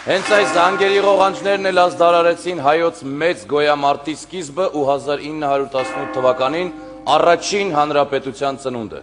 Հենց այս զանգերի ղողանջներն էլ ազդարարեցին հայոց մեծ գոյամարտի սկիզբը ու 1918 թվականին առաջին հանրապետության ծնունդը։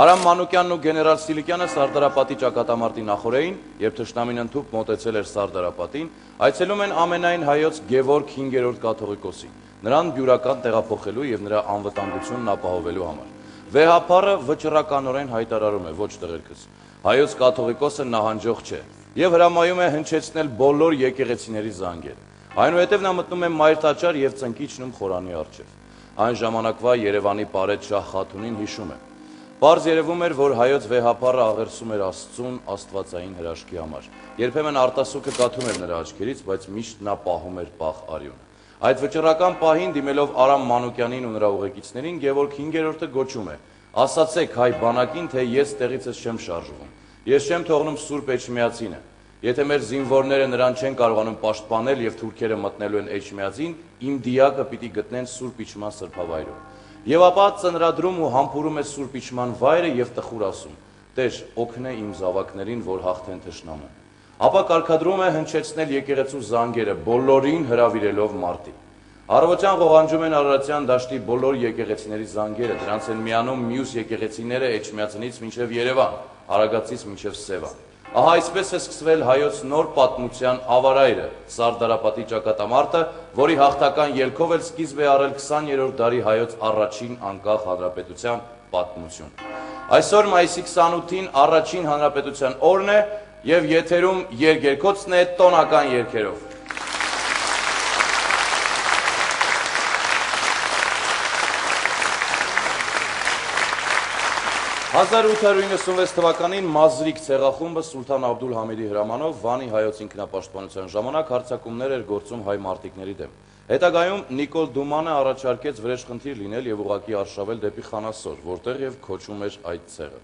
Արամ Մանուկյանն ու գեներալ Սիլիկյանը Սարդարապատի ճակատամարտի նախօրեին, երբ թշնամին ընդհուպ մոտեցել էր Սարդարապատին, այցելում են ամենայն հայոց Գևորգ 5-րդ կաթողիկոսին, նրան բյուրական տեղափոխելու եւ նրա անվտանգությունն ապահովելու համար։ Վեհափառը վճռականորեն հայտարարում է, ոչ տղերքս, հայոց կաթողիկոսը նահանջող չէ եւ հրամայում է հնչեցնել բոլոր եկեղեցիների զանգերը։ Այնուհետև նա մտնում է Մայր տաճար եւ ծնկի իջնում խորանի առջև։ Այն ժամանակվա Երևանի Պարետ Շահ Խաթունին հիշում է. Պարզ երևում էր, որ հայոց վեհափառը աղերսում էր Աստծուն աստվածային հրաշքի համար։ Երբեմն արտասուքը կաթում էր նրա աչքերից, բայց միշտ նա պահում էր պաղ արյունը։ Այդ վճռական պահին դիմելով Արամ Մանուկյանին ու նրա ուղեկիցներին Գևորգ 5-րդը գոչում է. ասացեք հայ բանակին, թե ես տեղիցս չեմ շարժվում։ Ես չեմ թողնում Սուրբ Էջմիածինը։ Եթե մեր զինվորները նրան չեն կարողանում պաշտպանել եւ թուրքերը մտնելու են Էջմիածին, իմ դիակը պիտի գտնեն Սուրբ Իջման սրբավայրում։ Եվ ապա ծնրադրում ու համբուրում է Սուրբ Իջման վայրը եւ տխուր ասում. Տեր, օգնե իմ զավակներին, որ հաղթեն թշնամուն։ Ապա կարգադրում է հնչեցնել եկեղեցու զանգերը, բոլորին հրավիրելով մարտի։ Առավոտյան ղողանջում են Արարատյան դաշտի բոլոր եկեղեցիների զանգերը, դրանց են միանում մյուս եկեղեցիները Էջմիածնից մինչև Երևան, Արագածից մինչև Սևան։ Ահա այսպես է սկսվել հայոց նոր պատմության ավարայրը, Սարդարապատի ճակատամարտը, որի հաղթական ելքով էլ սկիզբ է առել 20-րդ դարի հայոց առաջին անկախ հանրապետության պատմություն։ Այսօր մայիսի 28-ին առաջին հանրապետության օրն է եւ եթերում երգերկոցն է տոնական երգերով։ 1896 թվականին Մազրիկ ցեղախումբը Սուլթան Աբդուլ Համիդի հրամանով Վանի հայոց ինքնապաշտպանության ժամանակ հարձակումներ էր գործում հայ մարտիկների դեմ։ Հետագայում Նիկոլ Դումանը առաջարկեց վրեժխնդիր լինել եւ ուղղակի արշավել դեպի Խանասոր, որտեղ եւ քոչում էր այդ ցեղը։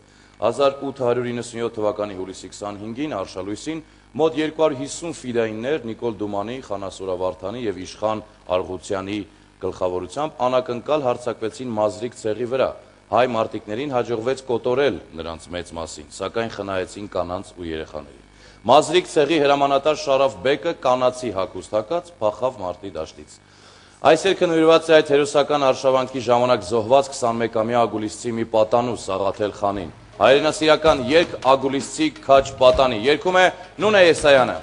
1897 թվականի հուլիսի 25-ին արշալույսին մոտ 250 ֆիդայիններ Նիկոլ Դումանի, Խանասորավարդանի եւ Իշխան Արգուտյանի գլխավորությամբ անակնկալ հարձակվեցին Մազրիկ ցեղի վրա։ Հայ մարտիկներին հաջողվեց կոտորել նրանց մեծ մասին, սակայն խնայեցին կանանց ու երեխաներին։ Մազրիկ ցեղի հրամանատար Շարաֆ բեկը կանացի հագուստ հագած փախավ մարտի դաշտից։ Այս երգը նվիրված է այդ հերոսական արշավանքի ժամանակ զոհված 21-ամյա ագուլիսցի մի պատանու Սաղաթել խանին։ Հայրենասիրական երգ Ագուլիսցի քաջ պատանի, երգում է Նունե Եսայանը։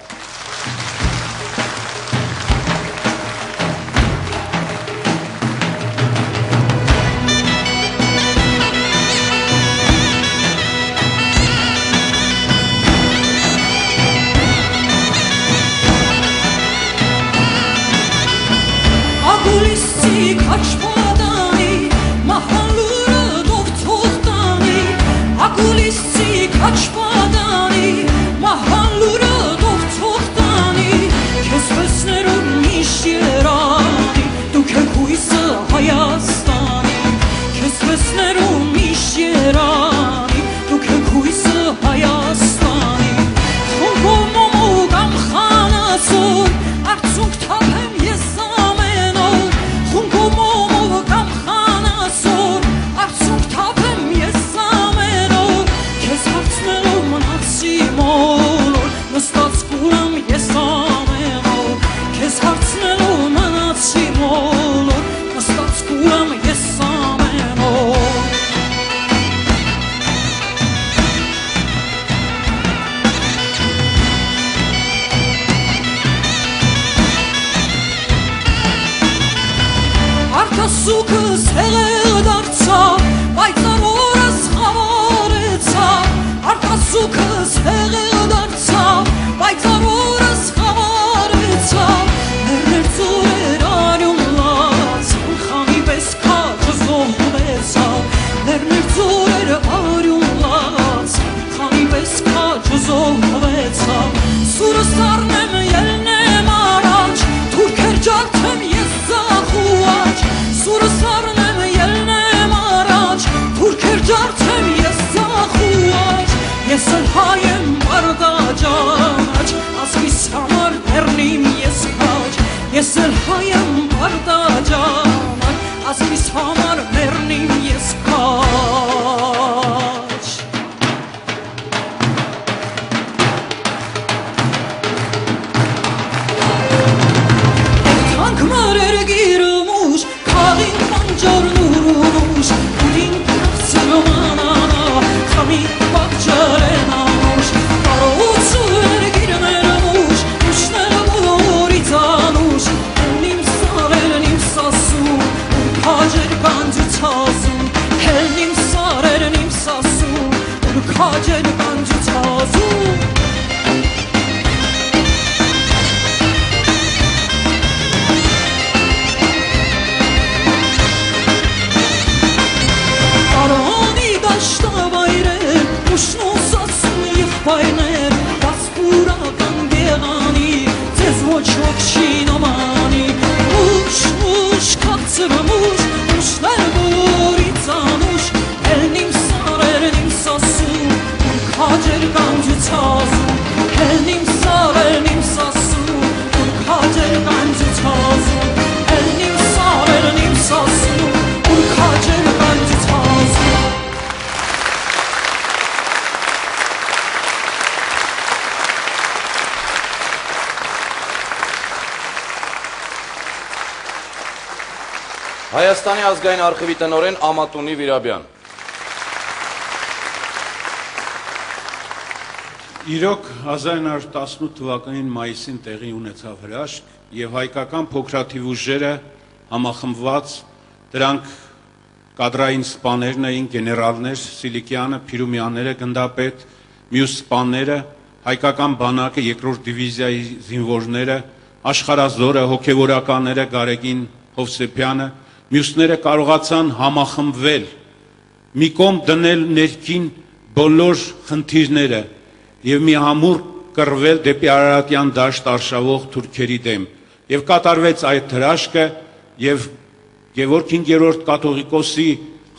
Սուրը սարնեմ ելնեմ Ալին ամանի ուշ կացրում ուշներ որից անուշ Էլնիմ սարերն իմ սասում Ուր քաջեր կանջուցազում Էլնիմ սարերն իմ սասում Ուր քաջեր կանջուցազում Էլնիմ սարերն իմ սասում Ուր քաջեր կանջուցազում Հայաստանի ազգային արխիվի տնօրեն Ամատունի Վիրաբյան։ Իրոք 1918 թվականին մայիսին տեղի ունեցավ հրաշք եւ հայկական փոքրաթիվ ուժերը համախմբված դրանք կադրային սպաներն էին, գեներալներ, Սիլիկյանը, Փիրումյանները, գնդապետ, մյուս սպաները, հայկական բանակը, երկրորդ դիվիզիայի զինվորները, աշխարհազորը, հոգեվորականները, Գարեգին Հովսեփյանը Մյուսները կարողացան համախմբվել, մի կողմ դնել ներքին բոլոր խնդիրները եւ մի համուր կռվել դեպի Արարատյան դաշտ արշավող թուրքերի դեմ։ Եվ կատարվեց այդ հրաշքը եւ Գևորգ 5-րդ կաթողիկոսի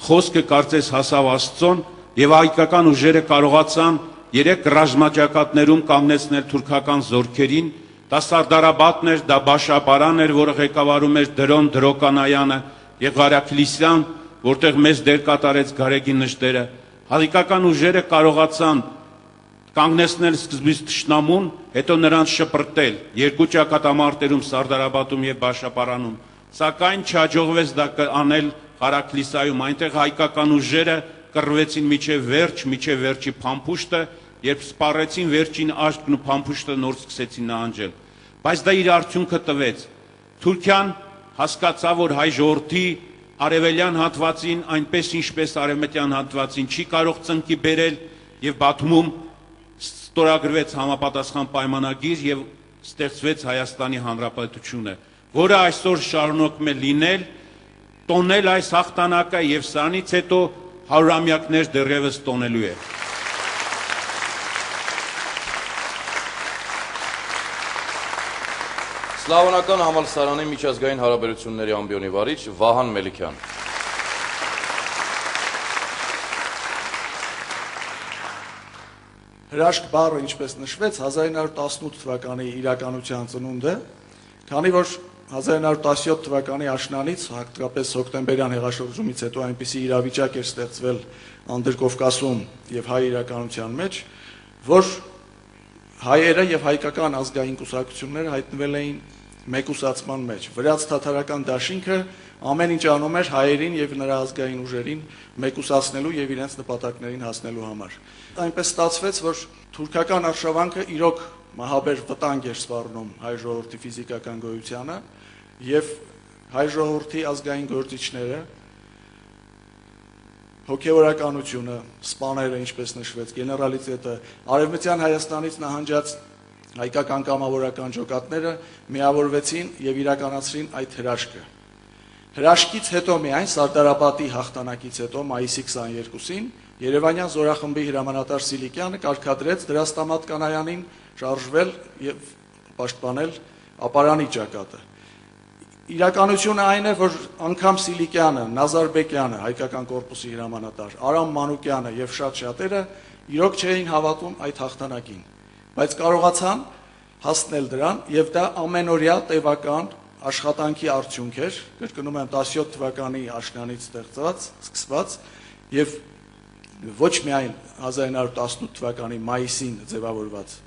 խոսքը կարծես հասավ Աստծուն եւ հայկական ուժերը կարողացան 3 ռազմաճակատներում կանգնեցնել թուրքական զորքերին։ Դա Սարդարաբադն էր, դա Բաշապարան էր, որը ղեկավարում էր Դրոն Դրոկանայանը եւ Ղարաքլիսյան, որտեղ մեծ դեր կատարեց Գարեգին Նժդերը, հայկական ուժերը կարողացան կանգնեցնել սկզբից թշնամուն, հետո նրանց շպրտել երկու ճակատամարտերում Սարդարաբադում եւ Բաշապարանում, սակայն չհաջողվեց դա անել Ղարաքլիսայում, այնտեղ հայկական ուժերը կռվեցին միջև վերջի փամփուշտը, երբ սպառեցին վերջին աշկն ու փամփուշտը նոր սկսեցին նահանջել, բայց դա իր արդյունքը տվեց։ Թուրքիան հասկացավ, որ հայ ժողովրդի արևելյան հատվածին, այնպես ինչպես արևմտյան հատվածին, չի կարող ծնկի բերել եւ Բաթումում ստորագրվեց համապատասխան պայմանագիր եւ ստեղծվեց Հայաստանի Հանրապետությունը, որը այսօր շարունակում է լինել, տոնել այս հաղթանակը եւ սրանից հետո հարյուրամյակներ դեռևս տոնելու է։ Սլավոնական համալսարանի միջազգային հարաբերությունների ամբիոնի վարիչ Վահան Մելիքյան։ Հրաշք բառը, ինչպես նշվեց, 1918 թվականի իրականության ծնունդ է, քանի որ 1917 թվականի աշնանից, հատկապես հոկտեմբերյան հեղաշրջումից հետո այնպիսի իրավիճակ էր ստեղծվել Անդրկովկասում եւ հայ իրականության մեջ, որ հայերը եւ հայկական ազգային կուսակցությունները հայտնվել էին մեկուսացման մեջ։ Վրաց թաթարական դաշինքը ամեն ինչ անում էր հայերին եւ նրա ազգային ուժերին մեկուսացնելու եւ իրենց նպատակներին հասնելու համար։ Այնպես ստացվեց, որ թուրքական արշավանքը իրոք մահաբեր վտանգ էր սպառնում հայ ժողովրդի ֆիզիկական գոյությանը եւ հայ ժողովրդի ազգային գործիչները հոգեվորականությունը, սպաները, ինչպես նշվեց, գեներալիտետը, արևմտյան Հայաստանից նահանջած հայկական կամավորական ջոկատները միավորվեցին եւ իրականացրին այդ հրաշքը։ Հրաշքից հետո միայն Սարդարապատի հաղթանակից հետո մայիսի 22-ին Երևանյան զորախմբի հրամանատար Սիլիկյանը կարգադրեց Դրաստամատ Կանայանին շարժվել եւ պաշտպանել ապարանի ճակատը։ Իրականությունը այն է, որ անգամ Սիլիկյանը, Նազարբեկյանը, հայկական կորպուսի հրամանատար, Արամ Մանուկյանը եւ շատերը իրոք չէին հավատում այդ հաղթանակին, բայց կարողացան հասնել դրան եւ դա ամենօրյա տևական աշխատանքի արդյունք էր, կրկնում եմ 17 թվականի աշնանից սկսված եւ ոչ միայն 1918 թվականի մայիսին ձևավորված,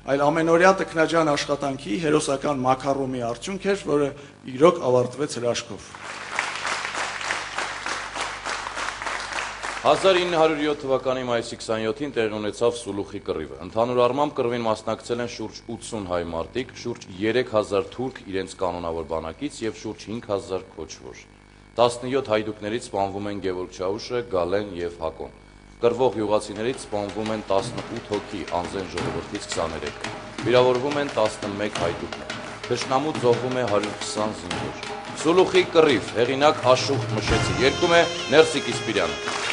այլ ամենօրյա տքնաջան աշխատանքի հերոսական մակարոմի արդյունք էր, որը իրոք ավարտվեց հրաշքով։ 1907 թվականի մայիսի 27-ին տեղի ունեցավ Սուլուխի կռիվը։ Ընդհանուր առմամբ կռվին մասնակցել են շուրջ 80 հայ մարտիկ, շուրջ 3000 թուրք իրենց կանոնավոր բանակից եւ շուրջ 5000 քոչվոր։ 17 հայդուկներից սպանվում են Գևորգ Չաուշը, Գալեն եւ Հակոն։ Կռվող յուղացիներից սպանվում են 18 հոգի, անզեն ժողովրդից 23։ Վիրավորվում են 11 հայդուկներ։ Թշնամուց զոհվում է 120 զինվոր։ Սուլուխի կռիվ, հեղինակ Աշուխ Մշեցի, երգում է Ներսիկ Իսպիրյանը։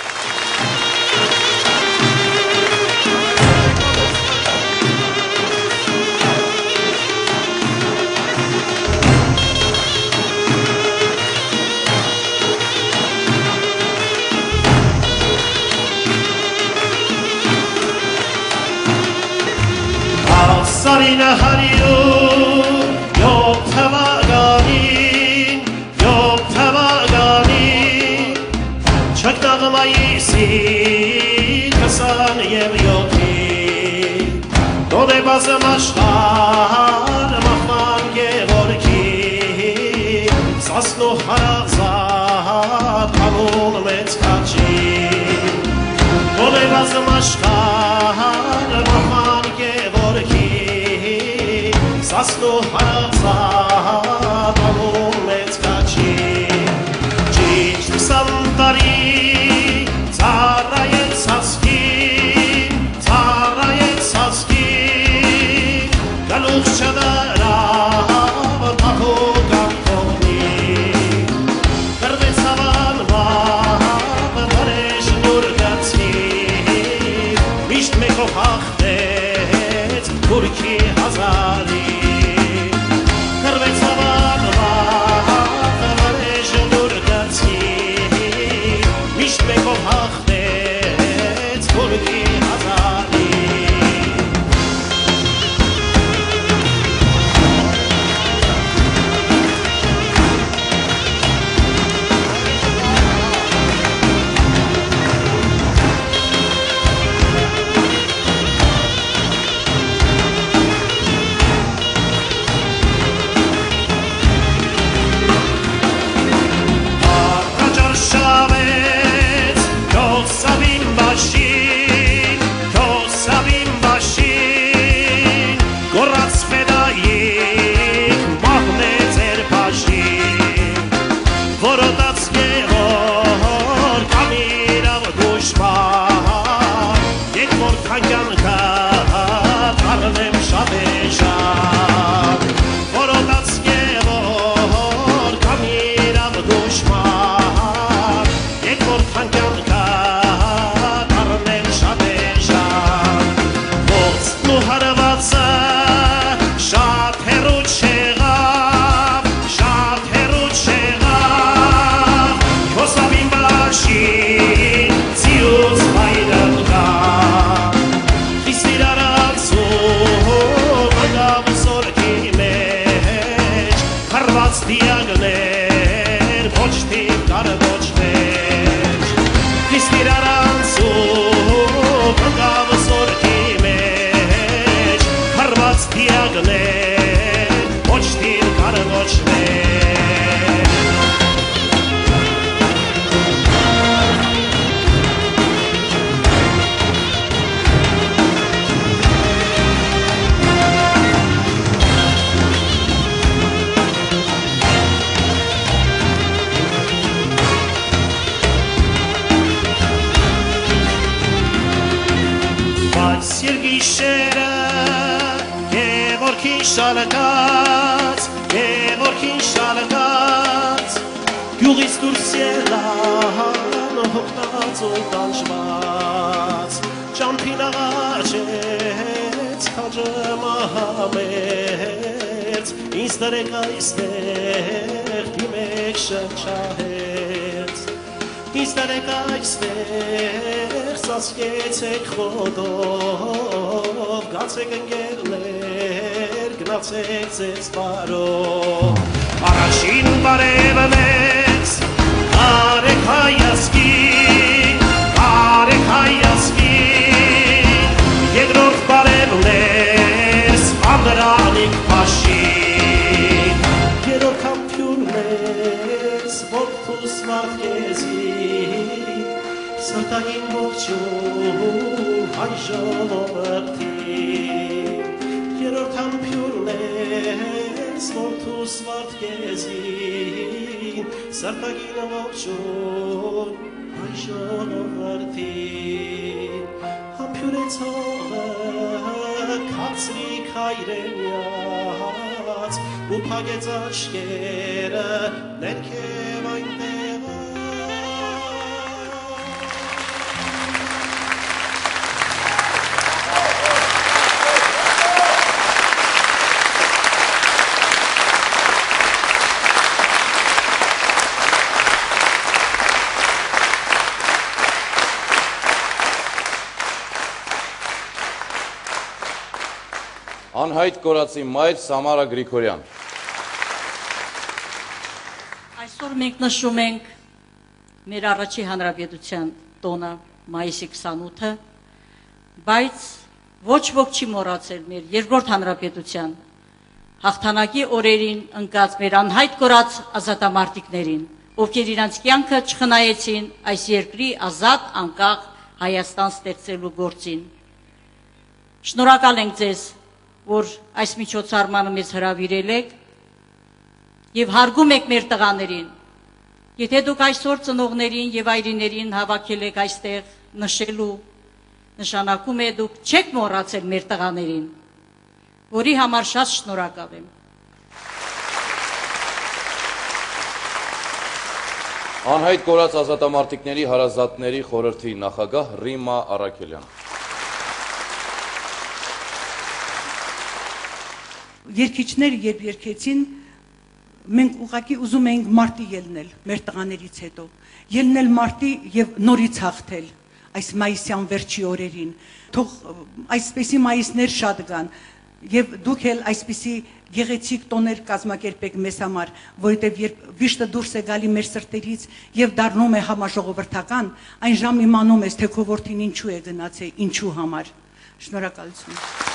Անհայտ կորածի մայր Սամարա Գրիգորյան։ Այսօր մենք նշում ենք մեր առաջի հանրապետության տոնը մայիսի 28-ը, բայց ոչ ոք չի մոռացել մեր երկրորդ հանրապետության հաղթանակի օրերին ընկած մեր անհայտ կորած ազատամարտիկներին, ովքեր իրանց կյանքը չխնայեցին այս երկրի ազատ անկախ Հայաստան ստեղծելու գործին։ Շնորհակալ ենք ձեզ, որ այս միջոցառմանը մեզ հրավիրել եք եւ հարգում եք մեր տղաներին։ Եթե դուք այսօր ծնողներին եւ այրիներին հավաքել եք այստեղ նշելու, նշանակում է դուք չեք մոռացել մեր տղաներին, որի համար շատ շնորհակալ եմ։ Անհայտ կորած ազատամարտիկների հարազատների խորհրդի նախագահ Ռիմա Առաքելյան։ Երկիչներ երբ երկեցին, մենք ուղղակի ուզում էինք մարտի ելնել մեր տղաներից հետո, ելնել մարտի եւ նորից հաղթել այս մայիսյան վերջի օրերին, թող այսպեսի մայիսներ շատ գան եւ դուք էլ այսպեսի գեղեցիկ տոներ կազմակերպեք մեզ համար, որովհետեւ երբ վիշտը դուրս է գալի մեր սրտերից եւ դառնում է համաժողովրդական, այն ժամ իմանում ես թե քո որդին ինչու է գնացել, ինչու համար։ Շնորհակալություն։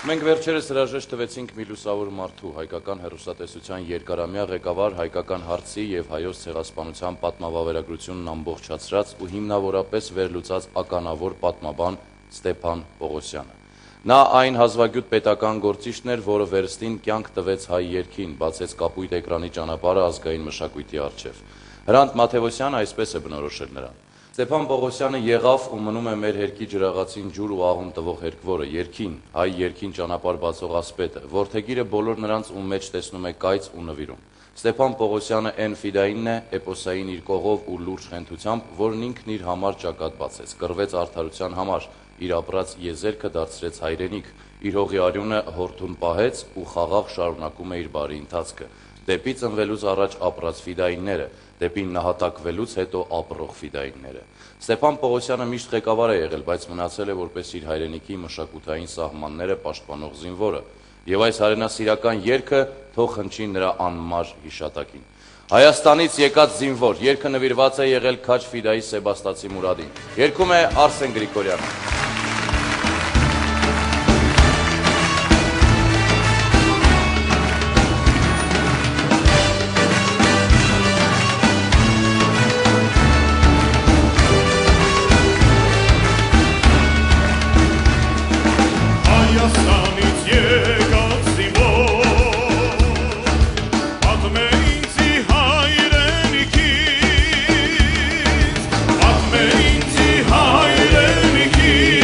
Մենք վերջերս հրաժեշտ տվեցինք մի լուսավոր մարդու, հայկական հեռուստատեսության երկարամյա ղեկավար, հայկական հարցի եւ հայոց ցեղասպանության պատմավավերագրությունն ամբողջացրած ու հիմնավորապես վերլուծած ականավոր պատմաբան Ստեփան Պողոսյանը։ Նա այն հազվագյուտ պետական գործիչն էր, որը վերստին կյանք տվեց հայ երկին, բացեց կապույտ էկրանի ճանապարհը ազգային մշակույթի առջև։ Հրանտ Մաթևոսյանը այսպես է բնորոշել նրան. Ստեփան Պողոսյանը եղավ ու մնում է մեր հերկի ջրաղացին ջուր ու աղում տվող հերկվորը, երկին, հայ երկին ճանապարհ բացող ասպետը, որդեգիրը բոլոր նրանց, ում մեջ տեսնում է կայծ ու նվիրում։ Ստեփան Պողոսյանը այն ֆիդային է, էպոսային իր կողով ու լուրջ խենթությամբ, որն ինքն իր համար ճակատ բացեց, կռվեց արդարության համար, իր ապրած եզերքը դարձրեց հայրենիք, իր հողի արյունը հորթուն պահեց ու խաղաղ շարունակում է իր բարի ընթացքը։ Դեպի ծնվելուց առաջ ապրած ֆիդայինները, դեպի նահատակվելուց հետո ապրող ֆիդայինները։ Ստեփան Պողոսյանը միշտ ղեկավար է եղել, բայց մնացել է որպես իր հայրենիքի մշակութային սահմանները պաշտպանող զինվորը, եւ այս հայրենասիրական երգը թող հնչի նրա անմար հիշատակին։ Հայաստանից եկած զինվոր, երգը նվիրված է եղել քաջ ֆիդայի Սեբաստացի Մուրադին։ Երգում է Արսեն Գրիգորյանը։ Հայրենիքի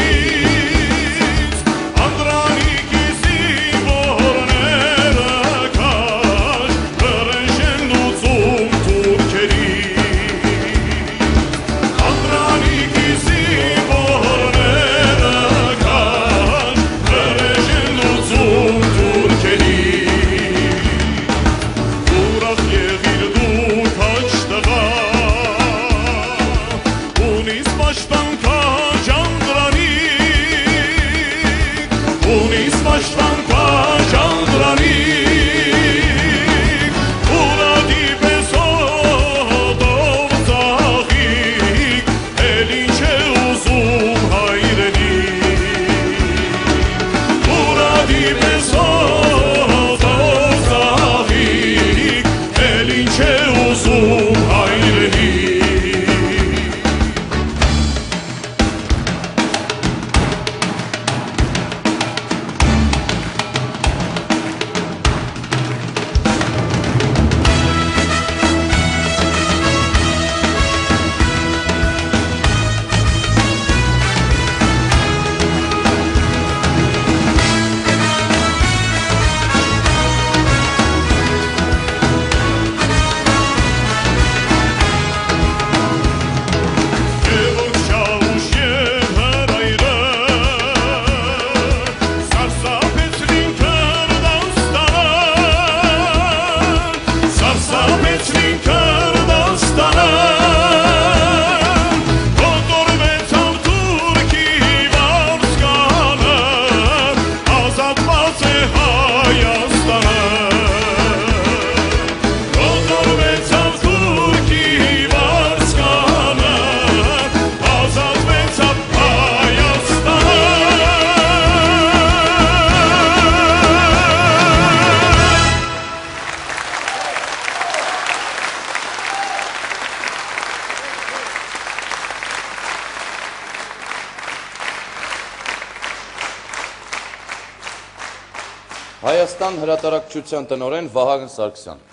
Հայաստան հրատարակչության տնօրեն Վահագն Սարգսյան։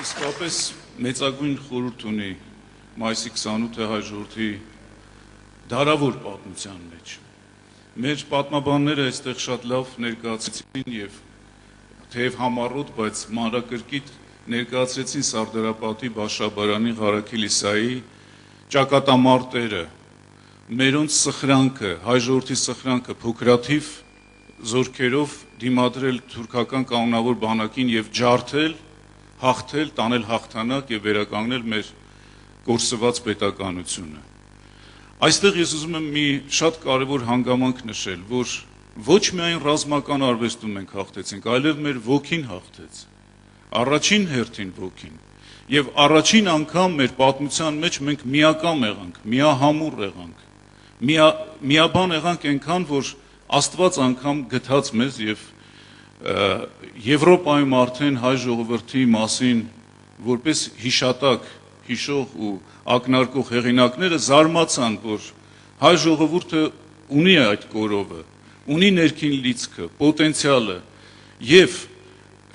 Իսկապես մեծագույն խորհուրդ ունի մայիսի 28-ը հայ ժողովրդի դարավոր պատմության մեջ։ Մեր պատմաբանները այստեղ շատ լավ ներկայացրեցին եւ թեև համառոտ, բայց մանրակրկիտ ներկայացրեցին Սարդարապատի, Բաշաբարանի, Ղարաքիլ Իսայի ճակատամարտերը, մերոնց սխրանքը, հայ ժողովրդի սխրանքը փոքրաթիվ զորքերով դիմադրել թուրքական կանոնավոր բանակին եւ ջարդել, հաղթել, տանել հաղթանակ եւ վերականգնել մեր կորսված պետականությունը։ Այստեղ ես ուզում եմ մի շատ կարևոր հանգամանք նշել, որ ոչ միայն ռազմական արվեստում մենք հաղթեցինք, այլև մեր ոգին հաղթեց։ Առաջին հերթին ոգին։ Եվ առաջին անգամ մեր պատմության մեջ մենք միակամ եղանք, միահամուռ եղանք, միաբան եղանք այնքան, որ Աստված անգամ գթած մեզ եւ Եվրոպայում արդեն հայ ժողովրդի մասին որպես հիշատակ հիշող ու ակնարկող հեղինակները զարմացան, որ հայ ժողովուրդը ունի այդ կորովը, ունի ներքին լիցքը, պոտենցիալը եւ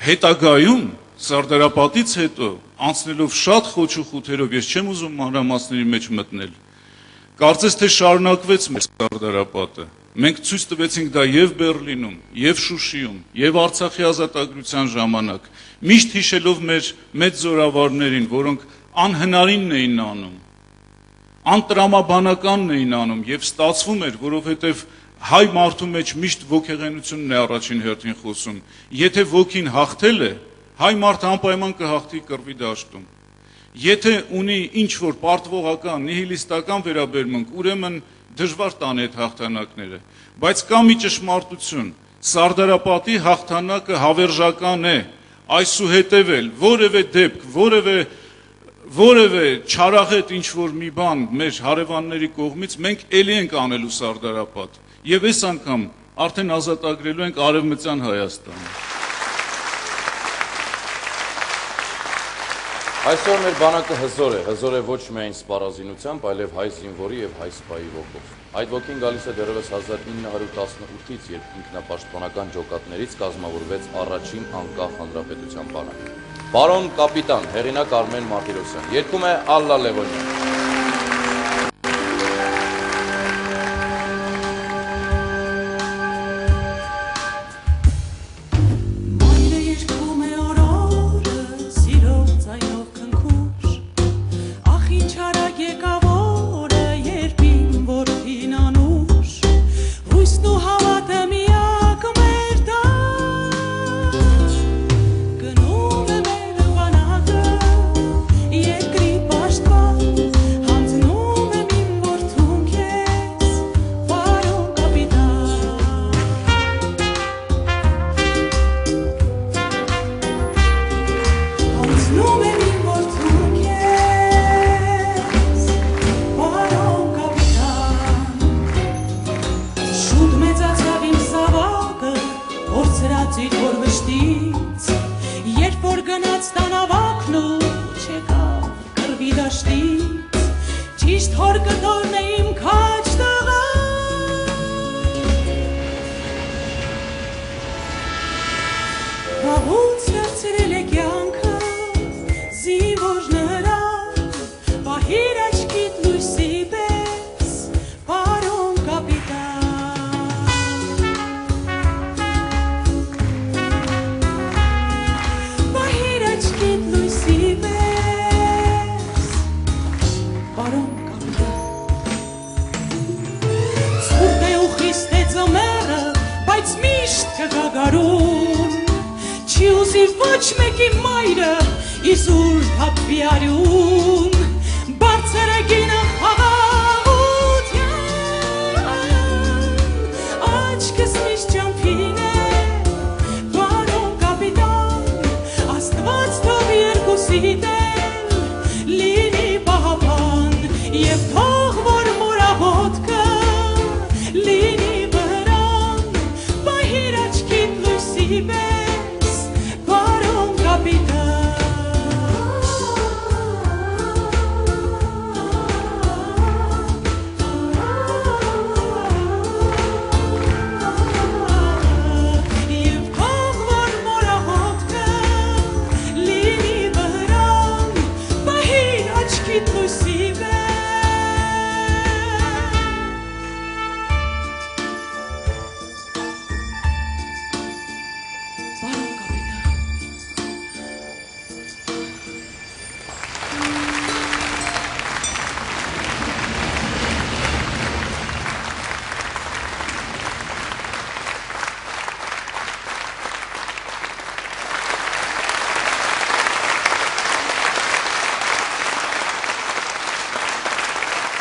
հետագայում Սարդարապատից հետո անցնելով շատ խոչու խութերով, ես չեմ ուզում մանրամասների մեջ մտնել, կարծես թե շարունակվեց մեր Սարդարապատը։ Մենք ցույց տվեցինք դա եւ Բեռլինում, եւ Շուշիում, եւ Արցախի ազատագրության ժամանակ, միշտ հիշելով մեր մեծ զորավարներին, որոնք անհնարինն էին անում, անտրամաբանականն էին անում եւ ստացվում էր, որովհետեւ հայ մարդու մեջ միշտ ոգեղենությունն է առաջին հերթին խոսում։ Եթե ոգին հաղթել է, հայ մարդը անպայման կհաղթի կռվի դաշտում։ Եթե ունի ինչ-որ պարտվողական, նիհիլիստական վերաբերմունք, ուրեմն դժվար տանի այդ հաղթանակները, բայց կա մի ճշմարտություն, Սարդարապատի հաղթանակը հավերժական է, այսուհետև էլ որևէ դեպք, որևէ չարաղետ ինչ-որ մի բան մեր հարևանների կողմից մենք էլի ենք անելու Սարդարապատ եւ այս անգամ արդեն ազատագրելու ենք Արևմտյան Հայաստանը։ Այսօր մեր բանակը հզոր է ոչ միայն սպառազինությամբ, այլև հայ զինվորի եւ հայ սպայի ոգով։ Այդ ոգին գալիս է դեռևս 1918-ից, երբ ինքնապաշտպանական ջոկատներից կազմավորվեց առաջին անկախ հանրապետության բանակը։ Պարոն կապիտան, հեղինակ Արմեն Մարտիրոսյան, երգում է Ալլա Լևոնյան։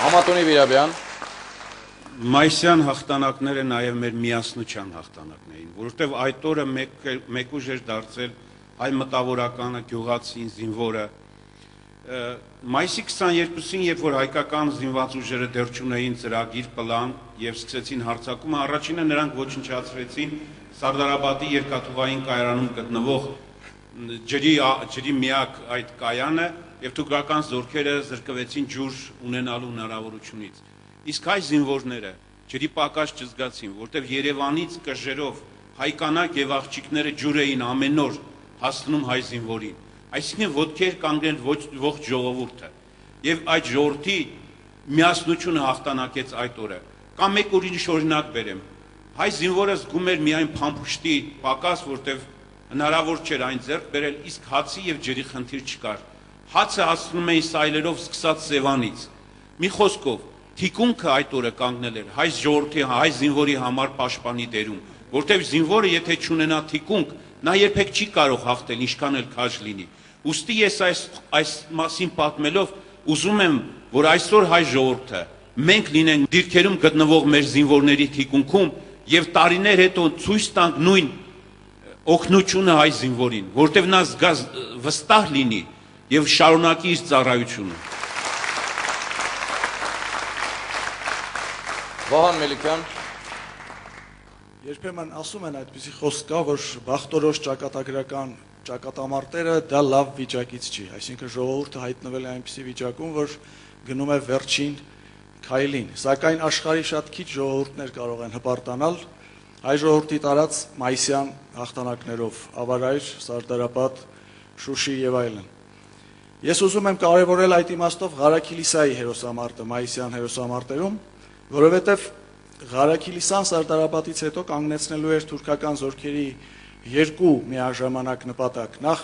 Համատունի Վիրաբյան, Մայիսյան հաղթանակները նաև մեր միասնության հաղթանակն էին, որովհետև այդ օրը մեկուժ էր դարձել հայ մտավորականը, գյուղացին, զինվորը։ Մայիսի 22-ին, երբ որ հայկական զինված ուժերը դեռ չունեին ծրագիր, պլան եւ սկսեցին հարձակումը, առաջինը նրանք ոչնչացրեցին Սարդարաբադի երկաթուղային կայարանում գտնվող ջրի միակ այդ կայանը եւ թուրքական զորքերը զրկվեցին ջուր ունենալու հնարավորությունից։ Իսկ հայ զինվորները ջրի պակաս չզգացին, որտեղ Երևանից կժերով հայ կանայք եւ աղջիկները ջուր էին ամեն օր հասնում հայ զինվորին։ Այսինքն ոտքեր կանգնել ողջ ժողովուրդը եւ այդ ժողովրդի միասնությունը հաղթանակեց այդ օրը։ Կամ մեկ ուրիշ օրինակ բերեմ։ Հայ զինվորը զգում էր միայն փամփուշտի պակաս, որտեղ հնարավոր չէր այն ձեռք բերել, իսկ հացի եւ ջրի խնդիր չկար։ Հացը հասնում էին սայլերով սկսած Սևանից։ Մի խոսքով թիկունքը այդ օրը կանգնել էր հայ ժողովրդի, հայ զինվորի համար պաշտպանի դերում, որտեղ զինվորը եթե չունենա թիկունք, նա երբեք չի կարող հաղթել, ինչքան էլ քաջ լինի։ Ուստի ես այս մասին պատմելով ուզում եմ, որ այսօր հայ ժողովուրդը մենք լինենք դիրքերում գտնվող մեր զինվորների թիկունքում եւ տարիներ հետո ցույց տանք նույն օգնությունը հայ զինվորին, որտեղ նա վստահ լինի եւ շարունակի իր ծառայությունը։ Վահան Մելիքյան, Երբեմն ասում են այդպիսի խոսք կա, որ բախտորոշ ճակատագրական ճակատամարտերը դա լավ վիճակից չի, այսինքն ժողովուրդը հայտնվել է այնպիսի վիճակում, որ գնում է վերջին քայլին, սակայն աշխարհի շատ քիչ ժողովուրդներ կարող են հպարտանալ հայ ժողովրդի տարած մայիսյան հաղթանակներով, Ավարայր, Սարդարապատ, Շուշի եւ այլն։ Ես ուզում եմ կարևորել այդ իմաստով Ղարաքիլիսայի հերոսամարտը մայիսյան հերոսամարտերում, որովհետև Ղարաքիլիսան Սարդարապատից հետո կանգնեցնելու էր թուրքական զորքերի երկու միաժամանակ նպատակ, նախ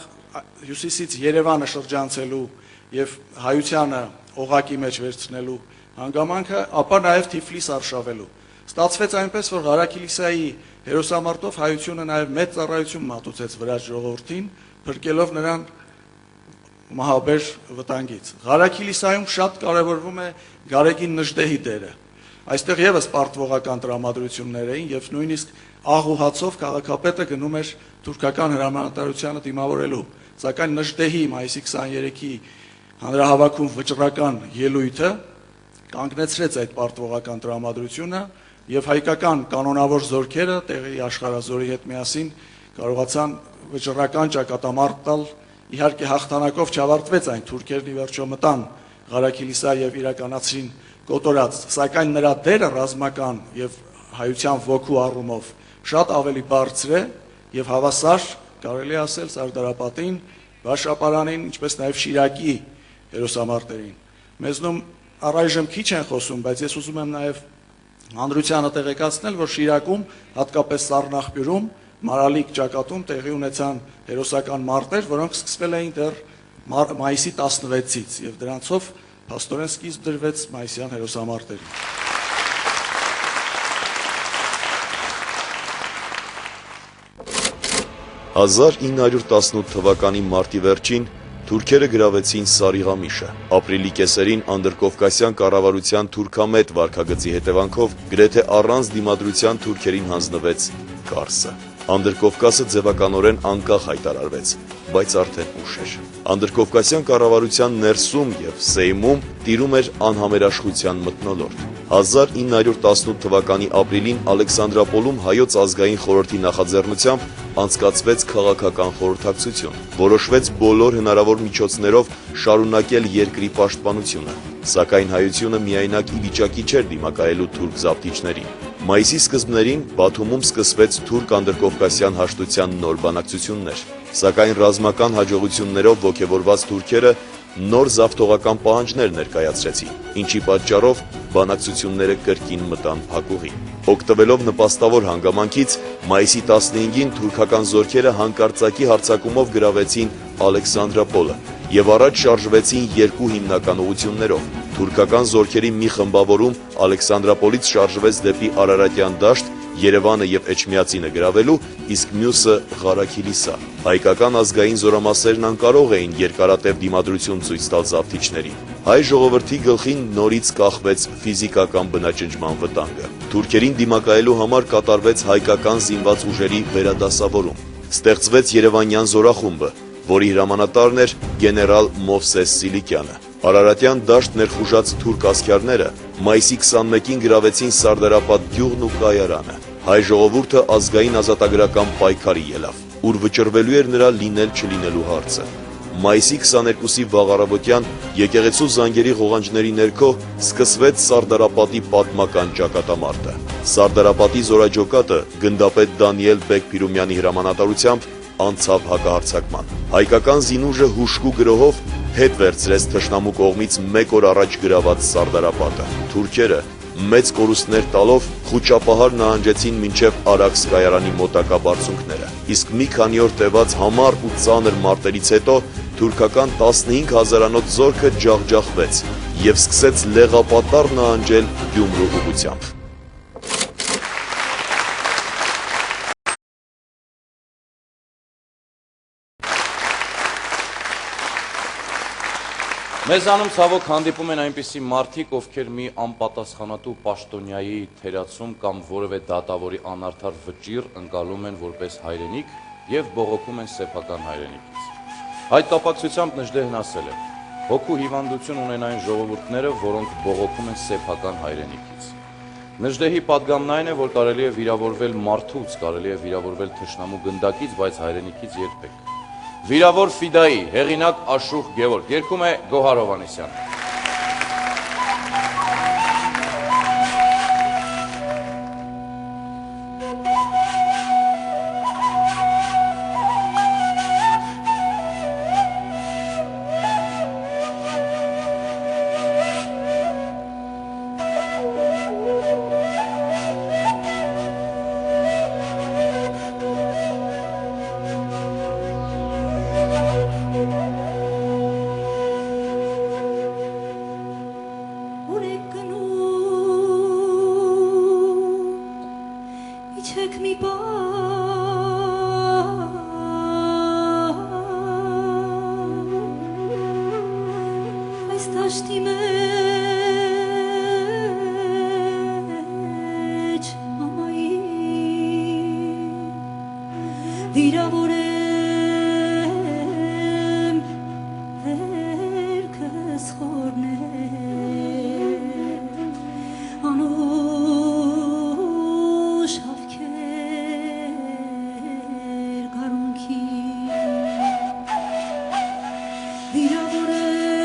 հյուսիսից Երևանը շրջանցելու եւ հայությանը օղակի մեջ վերցնելու հանգամանքը, ապա նաեւ Թիֆլիս արշավելու։ Ստացվեց այնպես, որ Ղարաքիլիսայի հերոսամարտով հայությունը նաեւ մեծ ծառայություն մատուցեց վրաց ժողովրդին, փրկելով նրան մահաբեր վտանգից։ Ղարաքիլիսայում շատ կարևորվում է Գարեգին Նժդեհի դերը։ Այստեղ եւս պարտվողական տրամադրություններ էին եւ նույնիսկ աղ ու հացով քաղաքապետը գնում էր թուրքական հրամանատարությանը դիմավորելու, սակայն Նժդեհի մայիսի 23-ի հանրահավաքում վճռական ելույթը կանգնեցրեց այդ պարտվողական տրամադրությունը եւ հայկական կանոնավոր զորքերը տեղի աշխարհազորի հետ միասին կարողացան վճռական ճակատամարտ տալ, իհարկե հաղթանակով չավարտվեց այն, թուրքերն ի վերջո մտան Ղարաքիլիսա եւ իրականացրին կոտորած, սակայն նրա դերը ռազմական եւ հայության ոգու առումով շատ ավելի բարձր է եւ հավասար կարելի ասել Սարդարապատին, Բաշապարանին, ինչպես նաեւ Շիրակի հերոսամարտերին։ Մեզնում առայժմ քիչ են խոսում, բայց ես ուզում եմ նաեւ հանրությանը տեղեկացնել, որ Շիրակում, հատկապես Սառնախբյուրում, Մարալիկ ճակատում տեղի ունեցան հերոսական մարտեր, որոնք սկսվել էին դեռ մայիսի 16-ից եւ դրանցով փաստորեն սկիզբ դրվեց մայիսյան հերոսամարտերին։ 1918 թվականի մարտի վերջին թուրքերը գրավեցին Սարիղամիշը։ Ապրիլի կեսերին Անդրկովկասյան կառավարության թուրքամետ վարքագծի հետևանքով գրեթե առանց դիմադրության թուրքերին հանձնվեց Կարսը։ Անդրկովկասը ձևականորեն անկախ հայտարարվեց, բայց արդեն ուշ էր։ Անդրկովկասյան կառավարության ներսում եւ Սեյմում տիրում էր անհամերաշխության մթնոլորտ։ 1918 թվականի ապրիլին Ալեքսանդրապոլում հայոց ազգային խորհրդի նախաձեռնությամբ անցկացվեց քաղաքական խորհրդակցություն։ Որոշվեց բոլոր հնարավոր միջոցներով շարունակել երկրի պաշտպանությունը, սակայն հայությունը միայնակ ի վիճակի չէր դիմակայելու թուրք զավթիչներին։ Մայիսի սկզբներին Բաթումում սկսվեց թուրք-անդրկովկասյան հաշտության նոր բանակցություններ, սակայն ռազմական հաջողություններով ոգևորված թուրքերը նոր զավթողական պահանջներ ներկայացրեցին, ինչի պատճառով բանակցությունները կրկին մտան փակուղի։ Օգտվելով նպաստավոր հանգամանքից, մայիսի 15-ին թուրքական զորքերը հանկարծակի հարձակումով գրավեցին Ալեքսանդրապոլը եւ առաջ շարժվեցին երկու հիմնական ուղղություններով։ Թուրքական զորքերի մի խմբավորում Ալեքսանդրապոլից շարժվեց դեպի Արարատյան դաշտ Երևանը եւ Էջմիածինը գրավելու, իսկ մյուսը Ղարաքիլիսա։ Հայկական ազգային զորամասերն անկարող էին երկարատև դիմադրություն ցույց տալ զավթիչներին։ Հայ ժողովրդի գլխին նորից կախվեց ֆիզիկական բնաճնջման վտանգը։ Թուրքերին դիմակայելու համար կատարվեց հայկական զինված ուժերի վերադասավորում։ Ստեղծվեց Երևանյան զորախումբը, որի հրամանատարն էր գեներալ Մովսես Սիլիկյանը։ Արարատյան դաշտ ներխուժած թուրք ասքյարները մայիսի 21-ին գրավեցին Սարդարապատ գյուղն ու կայարանը։ Հայ ժողովուրդը ազգային ազատագրական պայքարի ելավ, ուր վճռվելու էր նրա լինել-չլինելու հարցը։ Մայիսի 22-ի վաղ առավոտյան եկեղեցու զանգերի ղողանջների ներքո սկսվեց Սարդարապատի պատմական ճակատամարտը։ Սարդարապատի զորաջոկատը գնդապետ Դանիել Բեկ-Փիրումյանի հրամանատարությամբ անցավ հակահարձակման։ Հայկական զինուժը հուժկու գրոհով հետ վերցրեց թշնամու կողմից մեկ օր առաջ գրաված Սարդարապատը։ Թուրքերը մեծ կորուստներ տալով խուճապահար նահանջեցին մինչև Արաքս կայարանի մոտակա բարձունքները։ Իսկ մի քանի օր տևած համառ ու ծանր մարտերից հետո թուրքական 15,000-անոց զորքը ջախջախվեց եւ սկսեց լեղապատառ նահանջել Գյումրու ուղղությամբ։ Մեզանում ցավոք հանդիպում են այնպիսի մարդիկ, ովքեր մի անպատասխանատու պաշտոնյայի թերացում կամ որևէ դատավորի անարդար վճիռ ընկալում են որպես հայրենիք եւ բողոքում են սեփական հայրենիքից։ Այդ կապակցությամբ Նժդեհն ասել է. հոգու հիվանդություն ունեն այն ժողովուրդները, որոնք բողոքում են սեփական հայրենիքից։ Նժդեհի պատգամն այն է, որ կարելի է վիրավորվել մարդուց, կարելի է վիրավորվել թշնամու գնդակից, բայց հայրենիքից երբեք։ Վիրավոր Ֆիդայի, հեղինակ Աշուխ Գևորգ, երգում է Գոհար Հովհաննիսյանը։ Վիրավորեմ վերքս խորներ անուշ հավքեր գարունքի վիրավորեմ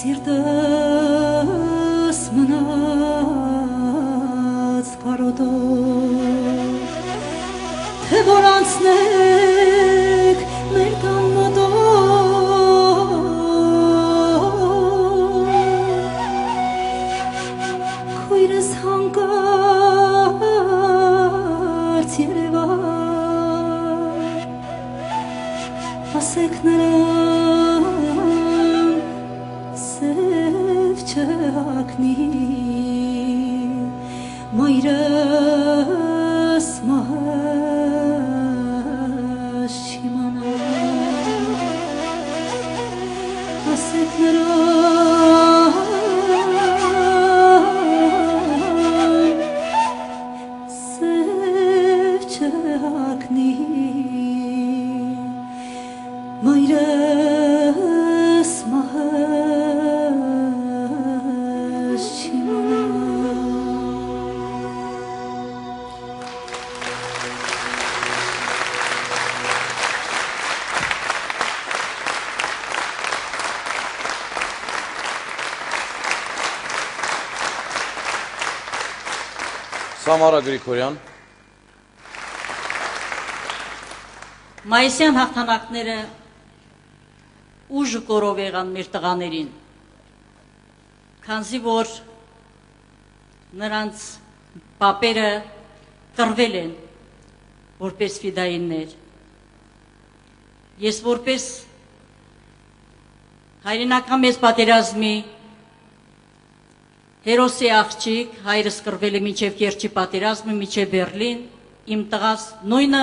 Սիրտս մնաց կարոտով, թե որ անցնեք մեր տան մոտով, քույրս հանկարծ երևան, ասեք նրան սև չհագնի, մայրս մահս չիմանա, ասեք նրան սև չհագնի, մայրս մահս չիմանա։ Սամարա Գրիգորյան, Մայիսյան հաղթանակները ուժը կորով եղան մեր տղաներին, քանզի որ նրանց պապերը կռվել են որպես ֆիդայիններ։ Ես որպես հայրենական մեծ պատերազմի հերոսի աղջիկ, հայրս կռվել է մինչև Կերչի պատերազմը, մինչև Բերլին, իմ տղաս նույնը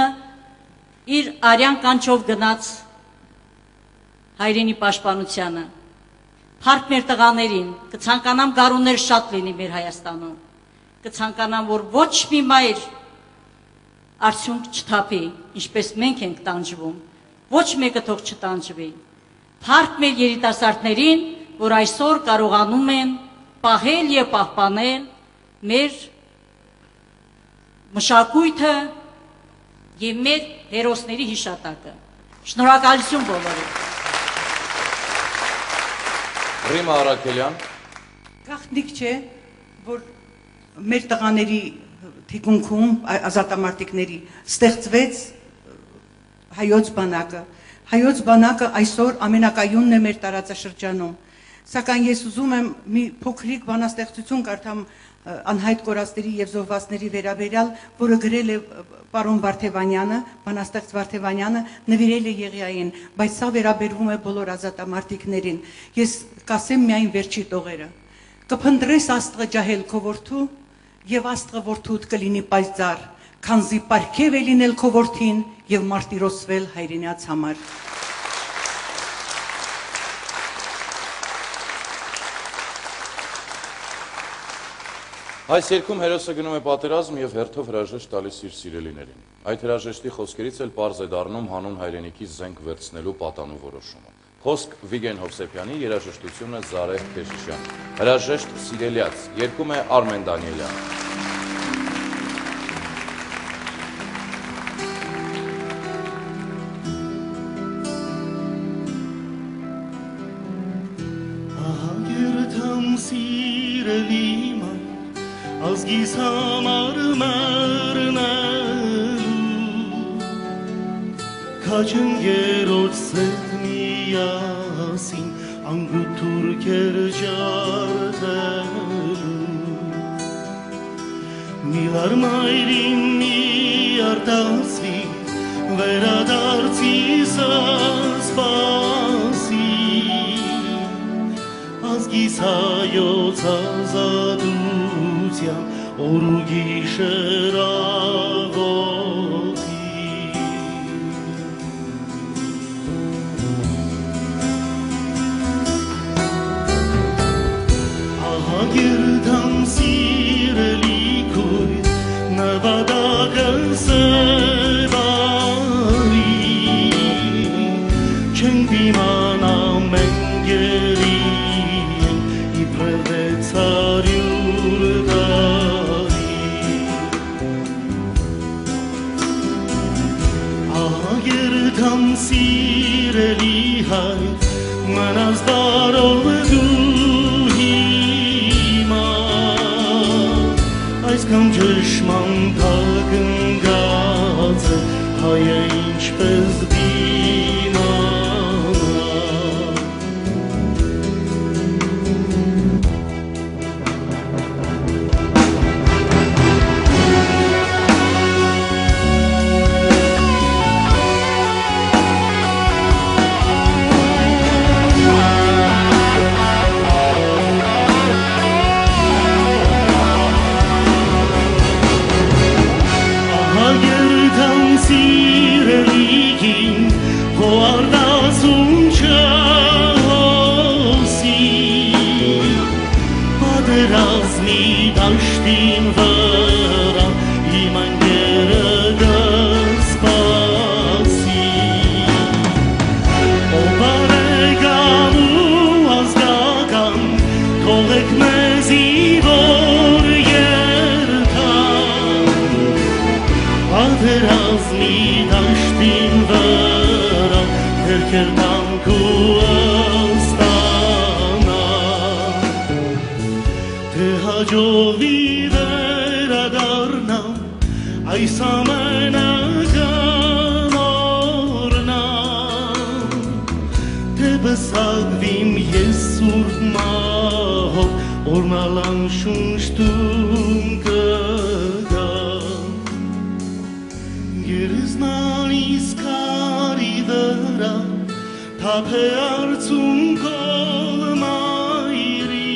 իր արյան կանչով գնաց հայրենի պաշտպանությանը։ Փառք մեր տղաներին, կցանկանամ գարուններ շատ լինի մեր Հայաստանում, կցանկանամ, որ ոչ մի մայր արդյունք չթափի, ինչպես մենք ենք տանջվում, ոչ մեկը թող չտանջվի։ Փառք մեր երիտասարդներին, որ այսօր կարողանում են պահել և պահպանել մեր մշակույթը և մեր հերոսների հիշատակը։ Շնորհակալություն բոլորին։ Ռիմա Արաքելյան, Գաղտնիք չէ, որ մեր տղաների թիկունքում, ազատամարտիկների ստեղծվեց հայոց բանակը։ Հայոց բանակը այսօր ամենակայունն է մեր տարածաշրջանում։ Սակայն ես ուզում եմ մի փոքրիկ բանաստեղծություն կարդամ անհայտ կորածների եւ զոհվածների վերաբերյալ, որը գրել է պարոն Վարդևանյանը, բանաստեղծ Վարդևանյանը, նվիրել է Եղիային, բայց սա վերաբերվում է բոլոր ազատամարտիկներին։ Ես կասեմ միայն վերջի տողերը։ Կփնտրես աստղը ջահել քո որդու եւ աստղը որդուդ կլինի պայծառ, քանզի պարգև է լինել քո որդին եւ մարտիրոսվել հայրենյաց համար։ այս երգում հերոսը գնում է պատերազմ և հերթով հրաժեշտ տալիս իր սիրելիներին։ Այդ հրաժեշտի խոսքերից էլ պարզ է դառնում հանուն հայրենիքից զենք վերցնելու պատանու որոշումը։ Խոսք Վիգեն Հովսեփյանի, երաժշտությունը Զարեհ Քեշիշյան։ Հրաժեշտ սիրելյաց, երգում է Արմեն Դանիելյանը։ Ազգիս համար մեռնելու, քաջնգերոջ սետ միասին, անգուտ թուրքեր ջարդելու, մի հարմայրին մի արտասվի, վերադարձի սասպասի, ազգիս հայոց ազատության օր ու գիշեր աղոթի։ Ահագերդամ սիրելի քույր, նվադակը սևարի, չենք դիմանա մենք գերի ենք, իբրև վեցարյուր Ահագերդամ սիրելի հայր, մնաս դարով դու կամ ճշման թագնգած է հայը ինչպես դիմանա Սիրելիքին հոարդասում չհոսի Պատերազմի դաշտին վրա իմ անգերը կսպասի Ով բարեկամ ու ազգական թողեք մեզի որ երթան Պատերազմի դաշտին վրա քերքեր տանք ու աստանա Թե հաջողվի վերադառնամ այս ամենական օրնամ Թե բսակվիմ ես սուրբ մահով օրնալան շունչ տուն կգամ Գերզնանիս կարի վրա թափ է արցունքով մայրի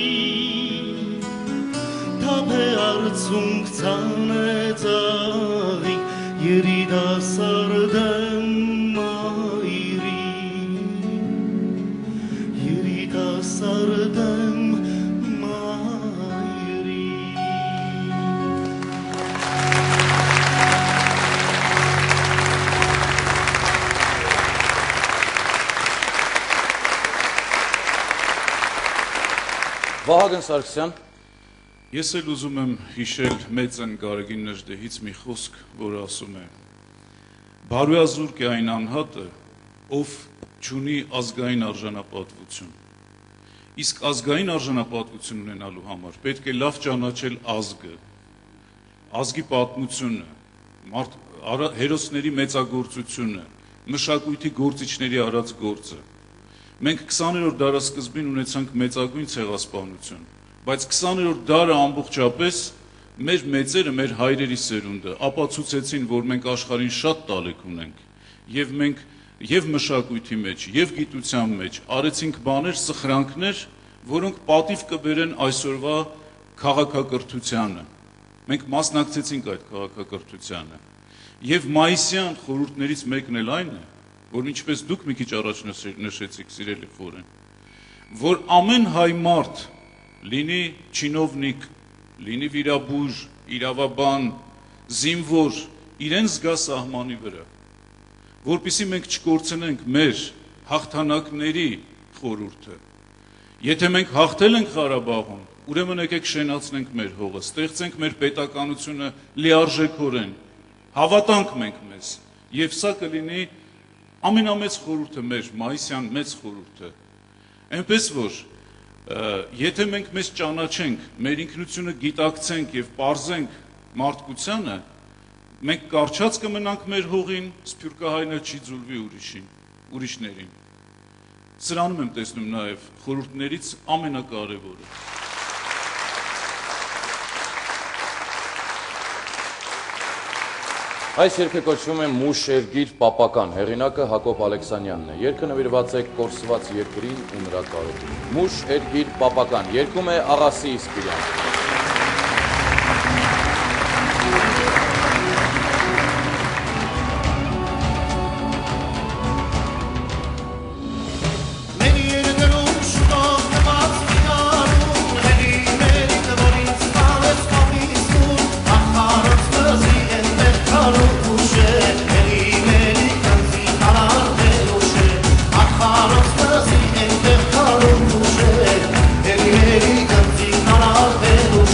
Թափ է արցունք ծանեծաղիկ երիտասարդ եմ մայրի Երիտասարդ եմ մայրի Վահագն Սարգսյան Ես էլ ուզում եմ հիշել մեծն Գարեգին Նժդեհից մի խոսք, որը ասում է. Բարոյազուրկ է այն անհատը, ով չունի ազգային արժանապատվություն։ Իսկ ազգային արժանապատվություն ունենալու համար պետք է լավ ճանաչել ազգը, ազգի պատմությունը, հերոսների մեծագործությունը, մշակույթի գործիչների արած գործը։ Մենք 20-րդ դարասկզբին ունեցանք մեծագույն ցեղասպանություն, բայց 20-րդ դարը ամբողջապես մեր մեծերը, մեր հայրերի սերունդը ապացուցեցին, որ մենք աշխարհին շատ տալեկ ունենք, եւ մենք եւ մշակույթի մեջ, եւ գիտության մեջ արեցինք բաներ, սխրանքներ, որոնք պատիվ կբերեն այսօրվա քաղաքակրթությանը։ Մենք մասնակցեցինք այդ քաղաքակրթությանը։ Եվ մայիսյան խորհուրդներից մեկն էլ այն է, որ ինչպես դուք մի քիչ առաջ նշեցիք, սիրելի խորեն, որ ամեն հայ մարդ լինի չինովնիկ, լինի վիրաբույժ, իրավաբան, զինվոր, իրեն զգա սահմանի վրա, որպեսզի մենք չկորցնենք մեր հաղթանակների խորհուրդը։ Եթե մենք հաղթել ենք Ղարաբաղում, ուրեմն եկեք շենացնենք մեր հողը, ստեղծենք մեր պետականությունը լիարժեքորեն, հավատանք մենք մեզ, եւ սա կլինի ամենամեծ խորհուրդը մեր, մայիսյան մեծ խորհուրդը։ Այնպես որ եթե մենք մեզ ճանաչենք, մեր ինքնությունը գիտակցենք եւ պարզենք մարդկությանը, մենք կարճած կմնանք մեր հողին, սփյուռքահայնը չի ձուլվի ուրիշներին։ Սրանում եմ տեսնում նաեւ խորհուրդներից ամենակարևորը։ Այս երգը կոչվում է «Մուշ երգիր պապական», հեղինակը Հակոբ Ալեքսանյանն է։ Երգը նվիրված է կորսված երկրին ու նրա կարոտին։ «Մուշ երգիր պապական» երգում է Աղասի Իսպիրյան։ Can't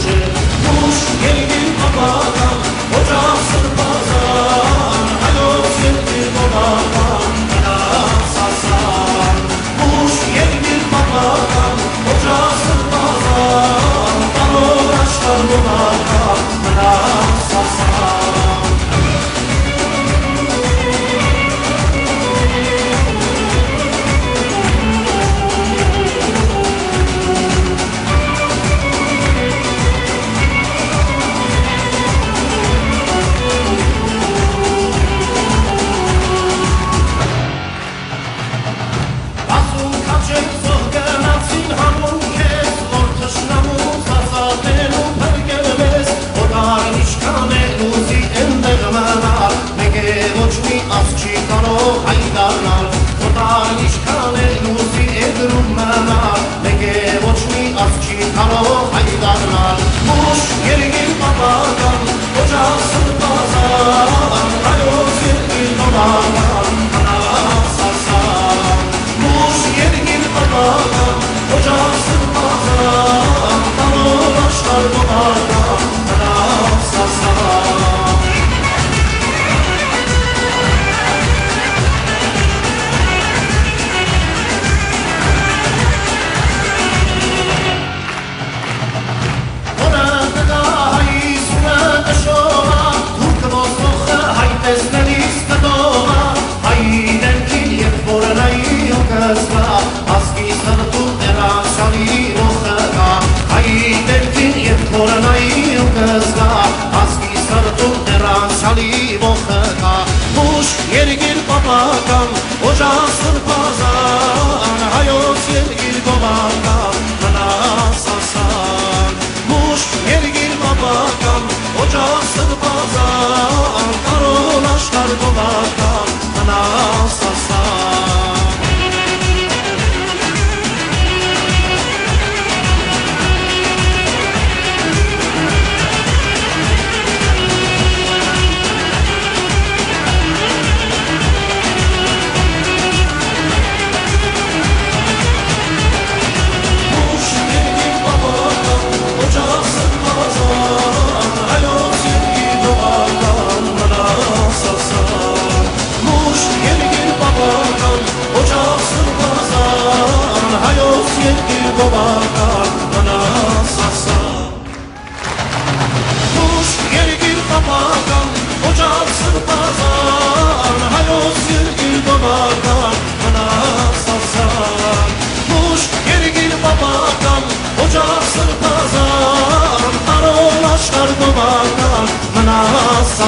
բավական մնաս ասան Մուշ երգիր բավական օջախ սրբազան Կարոլ աշխար բավական մնաս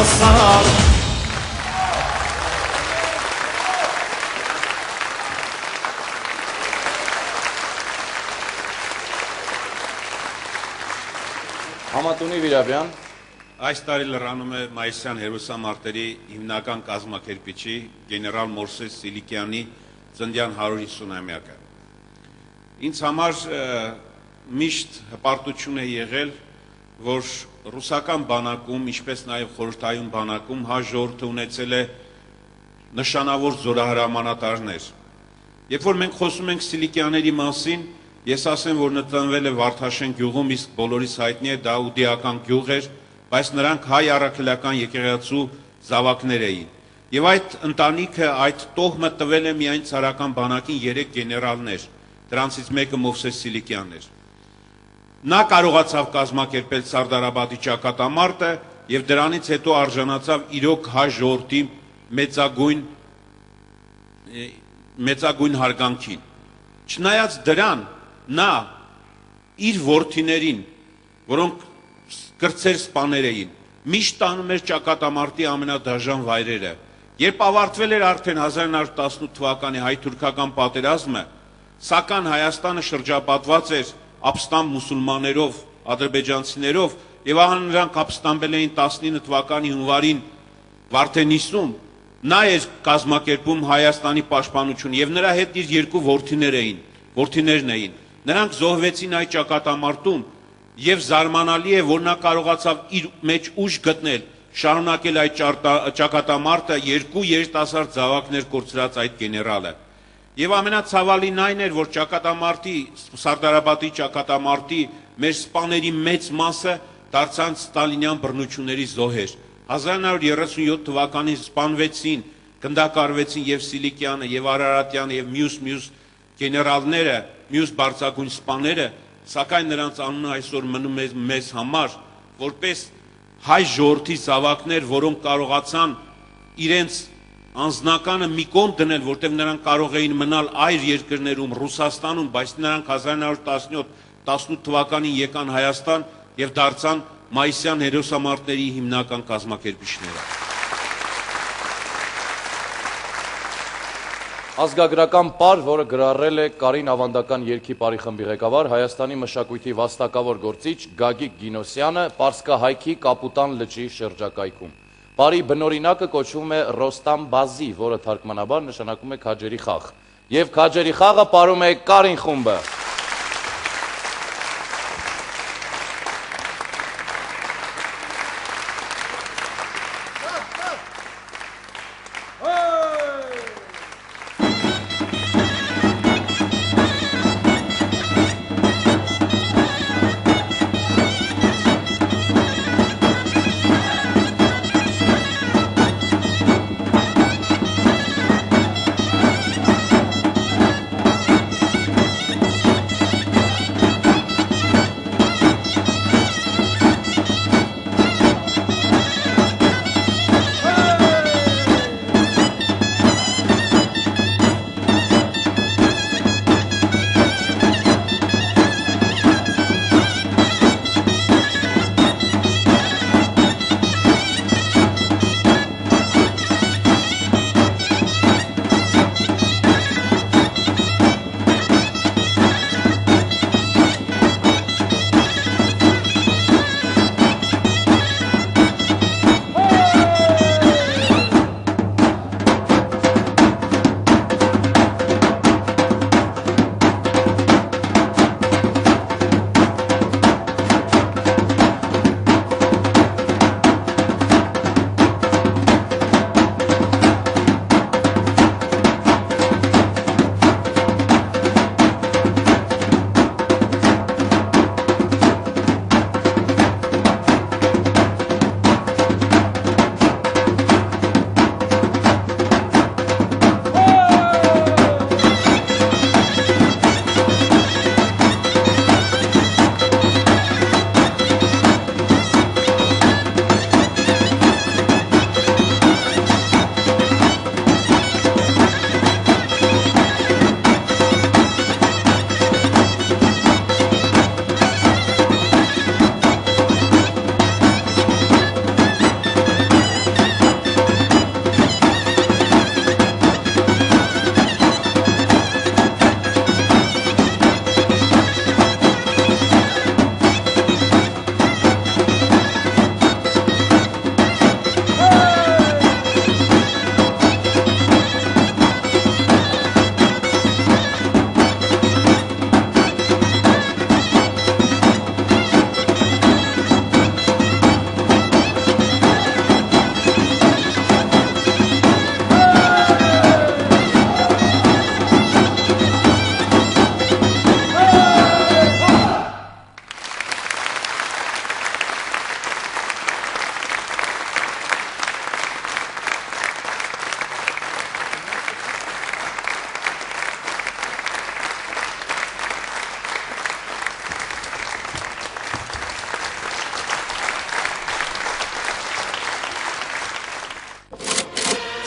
ասան Համատունի Վիրաբյան Այս տարի լրանում է Մայիսյան հերոսամարտերի հիմնական կազմակերպիչի գեներալ Մովսես Սիլիկյանի ծննդյան 150-ամյակը։ Ինձ համար միշտ հպարտություն է եղել, որ ռուսական բանակում, ինչպես նաև խորհրդային բանակում ժողովուրդը ունեցել է նշանավոր զորահրամանատարներ։ Երբ որ մենք խոսում ենք Սիլիկյանների մասին, ես ասեմ, որ նծանվել է Վարդաշեն գյուղում, իսկ բոլորիս հայտնի է դա ուդիական գյուղ էր, բայց նրանք հայ առաքելական եկեղեցու զավակներ էին։ Եվ այդ ընտանիքը, այդ տոհմը տվել է միայն ցարական բանակին 3 գեներալներ, դրանցից մեկը Մովսես Սիլիկյանն էր։ Նա կարողացավ կազմակերպել Սարդարաբադի ճակատամարտը եւ դրանից հետո արժանացավ իրոք հայ ժողովրդի մեծագույն հարգանքին։ Չնայած դրան, նա իր որդիներին, որոնք կրտսեր սպաներ էին, միշտ տանում էր ճակատամարտի ամենադաժան վայրերը։ Երբ ավարտվել էր արդեն 1918 թվականի հայ-թուրքական պատերազմը, սակայն Հայաստանը շրջապատված էր ապստամբ մուսուլմաններով, ադրբեջանցիներով, եւ ահա նրանք ապստամբել էին 19 թվականի հունվարին Վարդենիսում, նա էր կազմակերպում Հայաստանի պաշտպանություն եւ նրա հետ իր 2 որդիներն էին։ Նրանք զոհվեցին այդ ճակատամարտում եւ զարմանալի է, որ նա կարողացավ իր մեջ ուժ գտնել, շարունակել այդ ճակատամարտը 2 երիտասարդ զավակներ կորցրած այդ գեներալը։ Եվ ամենացավալին այն էր, որ ճակատամարտի, Սարդարաբադի ճակատամարտի մեր սպաների մեծ մասը դարձան ստալինյան բռնությունների զոհեր։ 1937 թվականին սպանվեցին, գնդակարվեցին եւ Սիլիկյանը, եւ Արարատյանը, եւ մյուս գեներալները, մյուս բարձրագույն սպաները, սակայն նրանց անունը այսօր մնում է մեզ համար, որպես հայ ժողովրդի զավակներ, որոնք կարողացան իրենց անձնականը մի կողմ դնել, որտեղ նրանք կարող էին մնալ այլ երկրներում, Ռուսաստանում, բայց նրանք 1917-18 թվականին եկան Հայաստան եւ դարձան Մայիսյան հերոսամարտերի հիմնական կազմակերպիչները։ Ազգագրական պար, որը գրառել է Կարին ավանդական երգի պարի խմբի ղեկավար, Հայաստանի մշակույթի վաստակավոր գործիչ Գագիկ Գինոսյանը Պարսկահայքի Կապուտան լճի շրջակայքում։ Պարի բնօրինակը կոչվում է Ռոստամ Բազի, որը թարգմանաբար նշանակում է քաջերի խաղ։ Եվ քաջերի խաղը պարում է Կարին խումբը։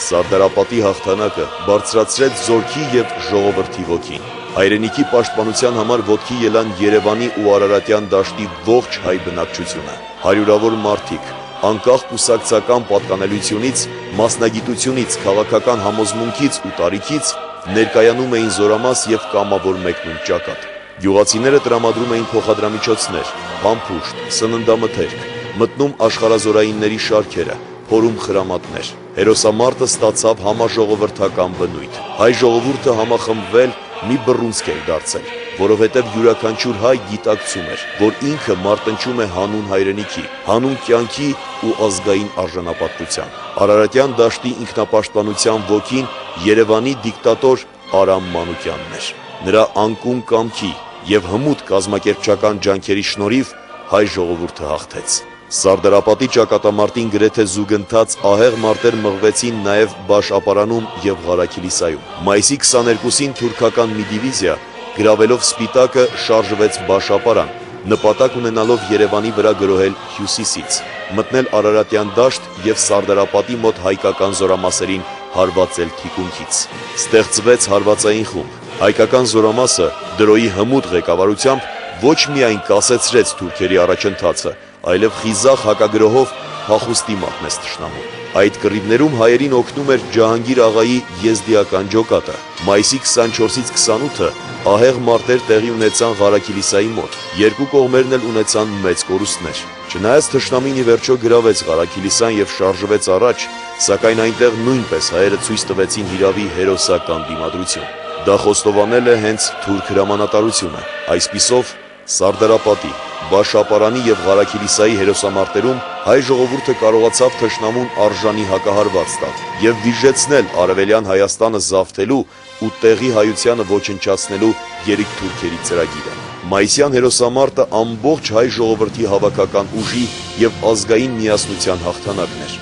Սարդարապատի հաղթանակը բարձրացրեց զորքի եւ ժողովրդի ոգին։ Հայրենիքի պաշտպանության համար ոտքի ելան Երևանի ու Արարատյան դաշտի ողջ հայ բնակչությունը։ Հարյուրավոր մարդիկ, անկախ կուսակցական պատկանելությունից, մասնագիտությունից, քաղաքական համոզմունքից ու տարիքից ներկայանում էին զորամաս եւ կամավոր մեկնում ճակատ։ Գյուղացիները տրամադրում էին փոխադրամիջոցներ, փամփուշտ, սննդամթերք, մտնում աշխարհազորայինների շարքերը, փորում խրամատներ։ Հերոսամարտը ստացավ համաժողովրդական բնույթ։ Հայ ժողովուրդը համախմբվել մի բռունցք էր դարձել, որովհետև յուրաքանչյուր հայ գիտակցում էր, որ ինքը մարտնչում է հանուն հայրենիքի, հանուն կյանքի ու ազգային արժանապատվության։ Արարատյան դաշտի ինքնապաշտպանության ոգին Երևանի դիկտատոր Արամ Մանուկյանն էր։ Նրա անկում կամքի եւ հմուտ կազմակերպչական ջանքերի շնորհիվ հայ ժողովուրդը հաղթեց։ Սարդարապատի ճակատամարտին գրեթե զուգընթաց ահեղ մարտեր մղվեցին նաև Բաշ-ապարանում եւ Ղարաքիլիսայում։ Մայիսի 22-ին թուրքական մի դիվիզիա գրավելով Սպիտակը շարժվեց Բաշ-ապարան, նպատակ ունենալով Երևանի վրա գրոհել հյուսիսից, մտնել Արարատյան դաշտ եւ Սարդարապատի մոտ հայկական զորամասերին հարվածել թիկունքից։ Ստեղծվեց հարվածային խումբ։ Հայկական զորամասը դրոյի հմուտ ղեկավարությամբ ոչ միայն կասեցրեց թուրքերի առաջընթացը, այլև խիզախ հակագրոհով փախուստի մատնեց թշնամուն։ Այդ կռիվներում հայերին օգնում էր Ջահանգիր աղայի եզդիական ջոկատը։ Մայիսի 24-ից 28-ը ահեղ մարտեր տեղի ունեցան Ղարաքիլիսայի մոտ։ Երկու կողմերն էլ ունեցան մեծ կորուստներ։ Չնայած թշնամին ի վերջո գրավեց Ղարաքիլիսան եւ շարժվեց առաջ, սակայն այնտեղ նույնպես հայերը ցույց տվեցին հիրավի հերոսական դիմադրություն։ Դա խոստովանել է հենց թուրք հրամանատարությունը։ Այսպիսով Սարդարապատի, Բաշ-ապարանի եւ Ղարաքիլիսայի հերոսամարտերում հայ ժողովուրդը կարողացավ թշնամուն արժանի հակահարված տալ եւ վիժեցնել Արևելյան Հայաստանը զավթելու ու տեղի հայությանը ոչնչացնելու երեք թուրքերի ծրագիրը։ Մայիսյան հերոսամարտը ամբողջ հայ ժողովրդի հավաքական ուժի եւ ազգային միասնության հաղթանակն էր։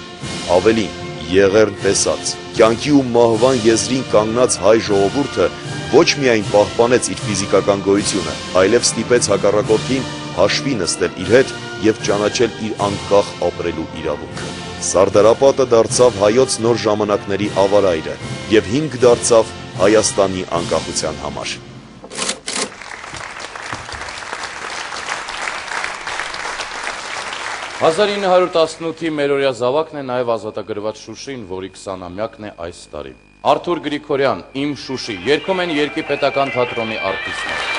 Ավելին, եղերն տեսած, կյանքի ու մահվան եզրին կանգնած հայ ժողովուրդը ոչ միայն պահպանեց իր ֆիզիկական գոյությունը, այլև ստիպեց հակառակորդին հաշվի նստել իր հետ եւ ճանաչել իր անկախ ապրելու իրավունքը։ Սարդարապատը դարձավ հայոց նոր ժամանակների ավարայրը եւ հիմք դարձավ Հայաստանի անկախության համար։ 1918-ի մերօրյա զավակն է նաև ազատագրված Շուշին, որի 20-ամյակն է այս տարի։ Արթուր Գրիգորյան, «Իմ Շուշի», երգում են Երգի պետական թատրոնի արտիստներ։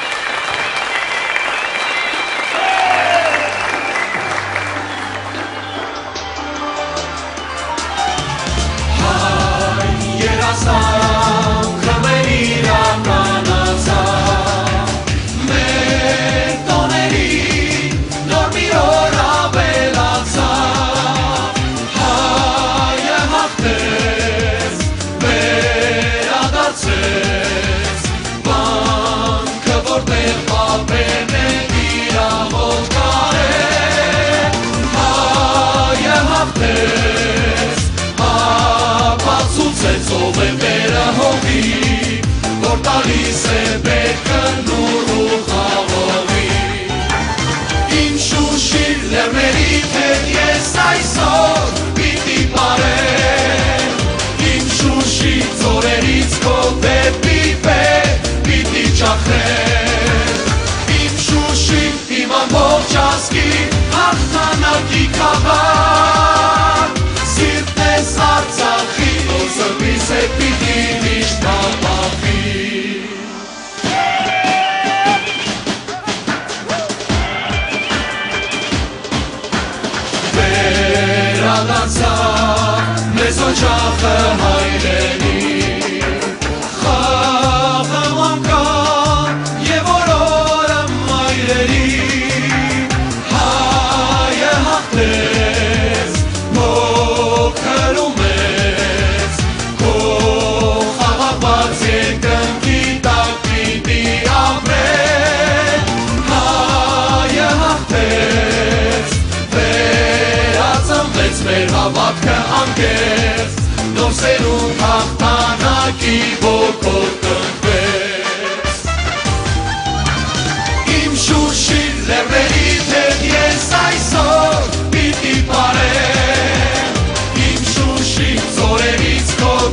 Իմ շուշի ծորերից քո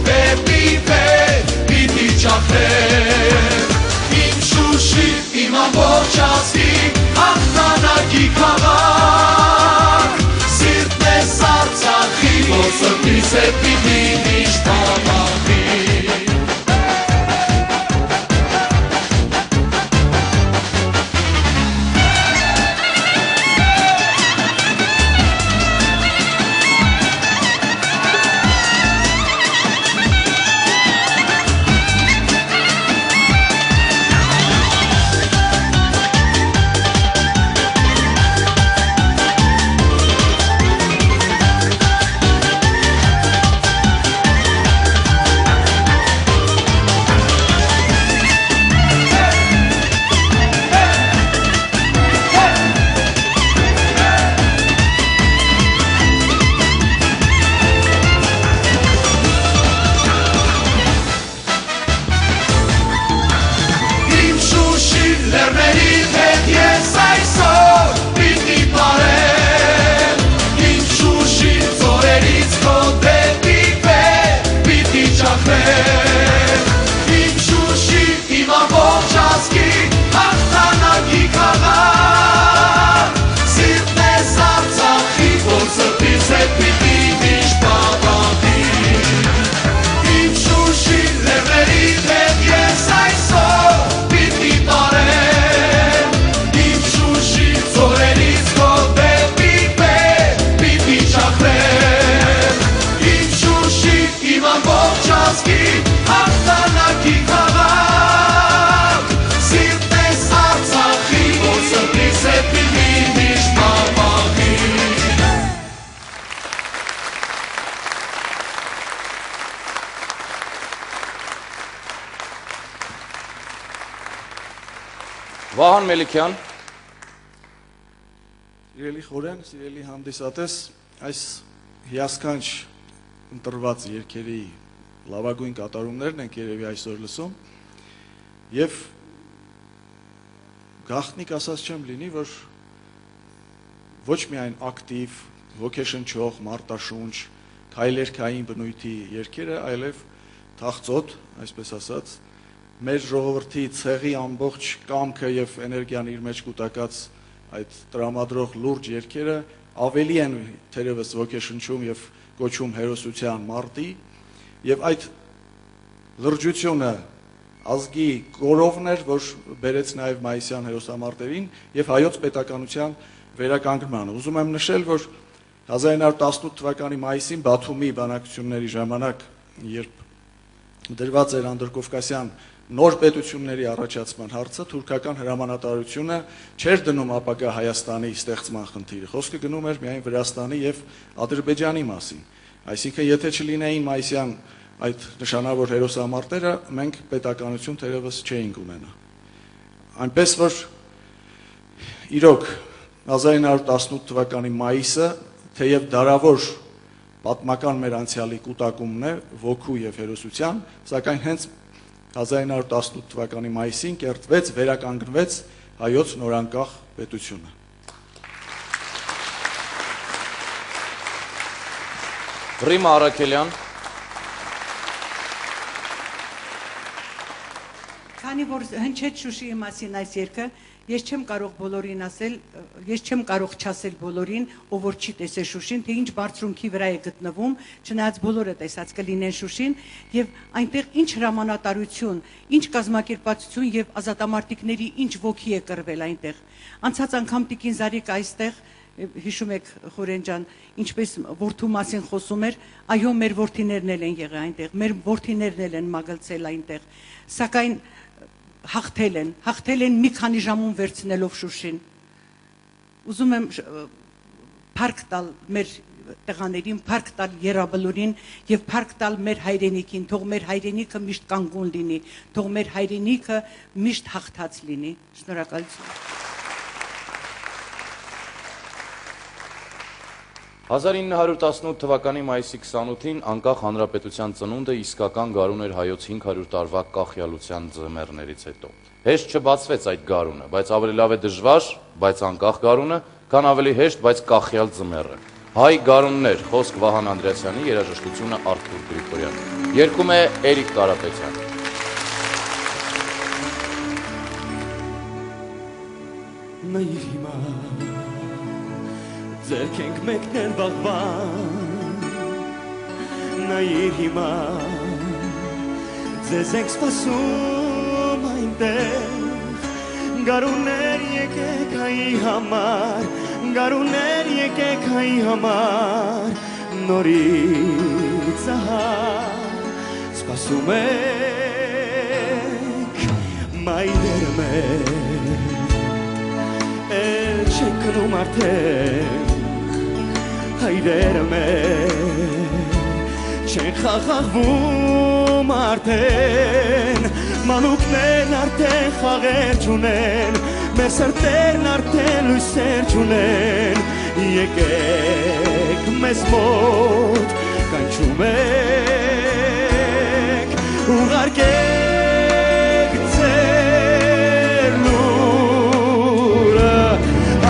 իմ ամբողջ ազգի հաղթանակի քաղաք, սիրտն ես Արցախի, որ սրտից է պիտի միշտ հավաքվի։ Վահան Մելիքյան, Սիրելի Խորեն, սիրելի հանդիսատես, այս հիասքանչ ընտրված երգերի լավագույն կատարումներն ենք երևի այսօր լսում եւ գաղտնիք ասած չեմ լինի, որ ոչ միայն ակտիվ, ոգեշնչող, մարտաշունչ, քայլերքային բնույթի երգերը, այլև թախծոտ, այսպես ասած, մեր ժողովրդի ցեղի ամբողջ կամքը եւ էներգիան իր մեջ կուտակած այդ տրամադրող լուրջ երգերը ավելի են թերևս ոգեշնչում եւ կոչում հերոսության մարտի եւ այդ լրջությունը ազգի կորովն էր, որ բերեց նաեւ մայիսյան հերոսամարտերին եւ հայոց պետականության վերականգնմանը։ Ուզում եմ նշել, որ 1918 թվականի մայիսին Բաթումի բանակցությունների ժամանակ, երբ դրված էր անդրկովկասյան նոր պետությունների առաջացման հարցը, թուրքական հրամանատարությունը չէր դնում ապագա Հայաստանի ստեղծման խնդիրը։ Խոսքը գնում էր միայն Վրաստանի եւ Ադրբեջանի մասին։ Այսինքն, եթե չլինեին մայիսյան այդ նշանավոր հերոսամարտերը, մենք պետականություն թերևս չէինք ունենա։ Այնպես որ իրոք 1918 թվականի մայիսը թեև դարավոր պատմական մեր անցյալի կուտակումն է ոգու եւ հերոսության, սակայն հենց 1918 թվականի մայիսին կերտվեց, վերականգնվեց հայոց նորանկախ պետությունը։ Ռիմա Արաքելյան, Քանի որ հնչեց Շուշիի մասին այս երգը, ես չեմ կարող բոլորին ասել, ես չեմ կարող չասել բոլորին, ով որ չի տեսել Շուշին, թե ինչ բարձրունքի վրա է գտնվում, չնայած բոլորը տեսած կլինեն Շուշին, եւ այնտեղ ինչ հրամանատարություն, ինչ կազմակերպվածություն եւ ազատամարտիկների ինչ ոգի է կռվել այնտեղ։ Անցած անգամ Տիկին Զարիկը այստեղ հիշում եք Խորեն ջան, ինչպես որդու մասին խոսում էր, այո, մեր որդիներն են եղել այնտեղ, մեր որդիներն են մագլցել այնտեղ, սակայն հաղթել են մի քանի ժամում վերցնելով Շուշին։ Ուզում եմ փառք տալ մեր տղաներին, փառք տալ Եռաբլուրին եւ փառք տալ մեր հայրենիքին, թող մեր հայրենիքը միշտ կանգուն լինի, թող մեր հայրենիքը միշտ հաղթած լինի։ Շնորհակալություն։ 1918 թվականի մայիսի 28-ին անկախ հանրապետության ծնունդը իսկական գարուն էր հայոց 500 տարվա կախյալության ձմեռներից հետո։ Հեշտ չբացվեց այդ գարունը, բայց ավելի լավ է դժվար, բայց անկախ գարունը, քան ավելի հեշտ, բայց կախյալ ձմեռը։ Հայ գարուններ, խոսք Վահան Անդրեասյանի, երաժշտությունը Արթուր Գրիգորյան։ Երգում է Էրիկ Կարապետյան։ նայիր հիմա ձերք ենք մեկնել վաղվան նայիր հիմա ձեզ ենք սպասում այնտեղ գարուներ եկեք հայի համար գարուներ եկեք հայի համար նորից ահա սպասում ենք մայրերը մեր էլ չեն կնում արդեն հայրերը մեր չեն խաղաղվում արդեն մանուկներն արդեն խաղեր չունեն մեր սրտերն արդեն լույսեր չունեն եկեք մեզ մոտ կանչում ենք ուղարկեք ձեր լուրը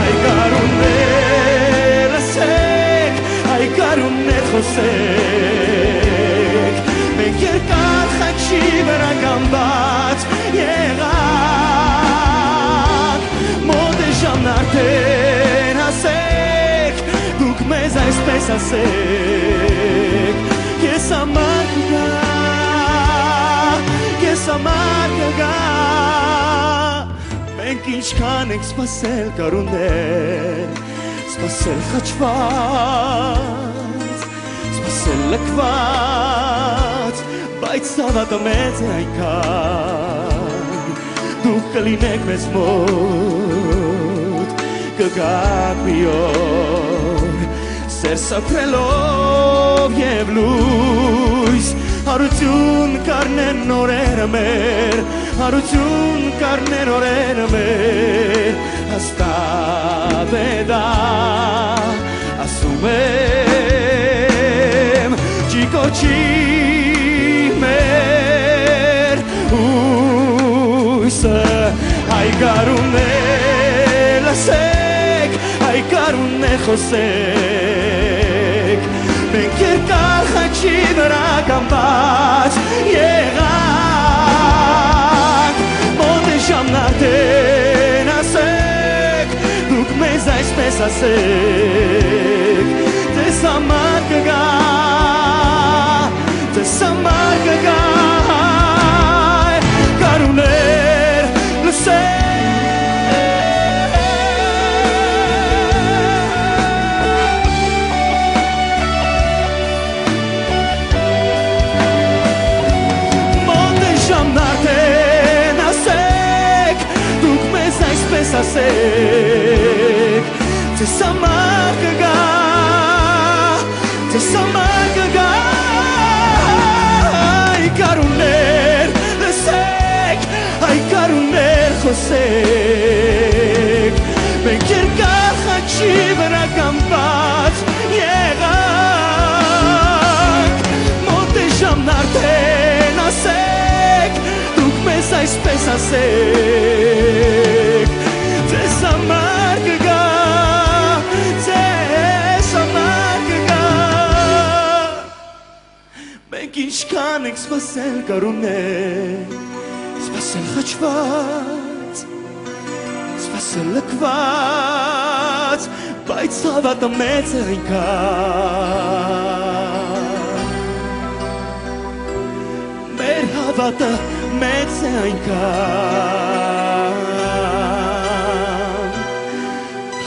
այ գարուններ լսեք այ գարուններ խոսեք մենք երկար խաչի վրա կամված եղանք մոտ է ժամն արդեն ասեք դուք մեզ այսպես ասեք քեզ համար կգա քեզ համար կգա մենք ինչքան ենք սպասել գարուններ սպասել խաչված սպասել լքված բայց սավատը մեծ է այնքան դուք կլինեք մեզ մոտ կգաք մի օր սեր սփռելով և լույս հարություն կառնեն օրերը մեր հարություն կառնեն օրերը մեր հաստատ է դա ասում եմ ճիկոչի մեր հույսը այ գարուններ լսեք այ գարուններ խոսեք մենք երկար խաչի վրա կամված եղանք մոտ է ժամն արդեն ասեք դուք մեզ այսպես ասեք ձեզ համար կգա ձեզ համար կգա գարուներ լսեք ասեք ձեզ համար կգա ձեզ համար կգա այ գարուններ լսեք այ գարուններ խոսեք մենք երկար խաչի վրա կամված եղանք մոտ է ժամն արդեն ասեք դուք մեզ այսպես ասեք ձեզ համար կգա ձեզ համար կգա մենք ինչքան ենք սպասել գարուններ սպասել խաչված սպասել լքված բայց հավատը մեծ է այնքան մեր հավատը մեծ է այնքան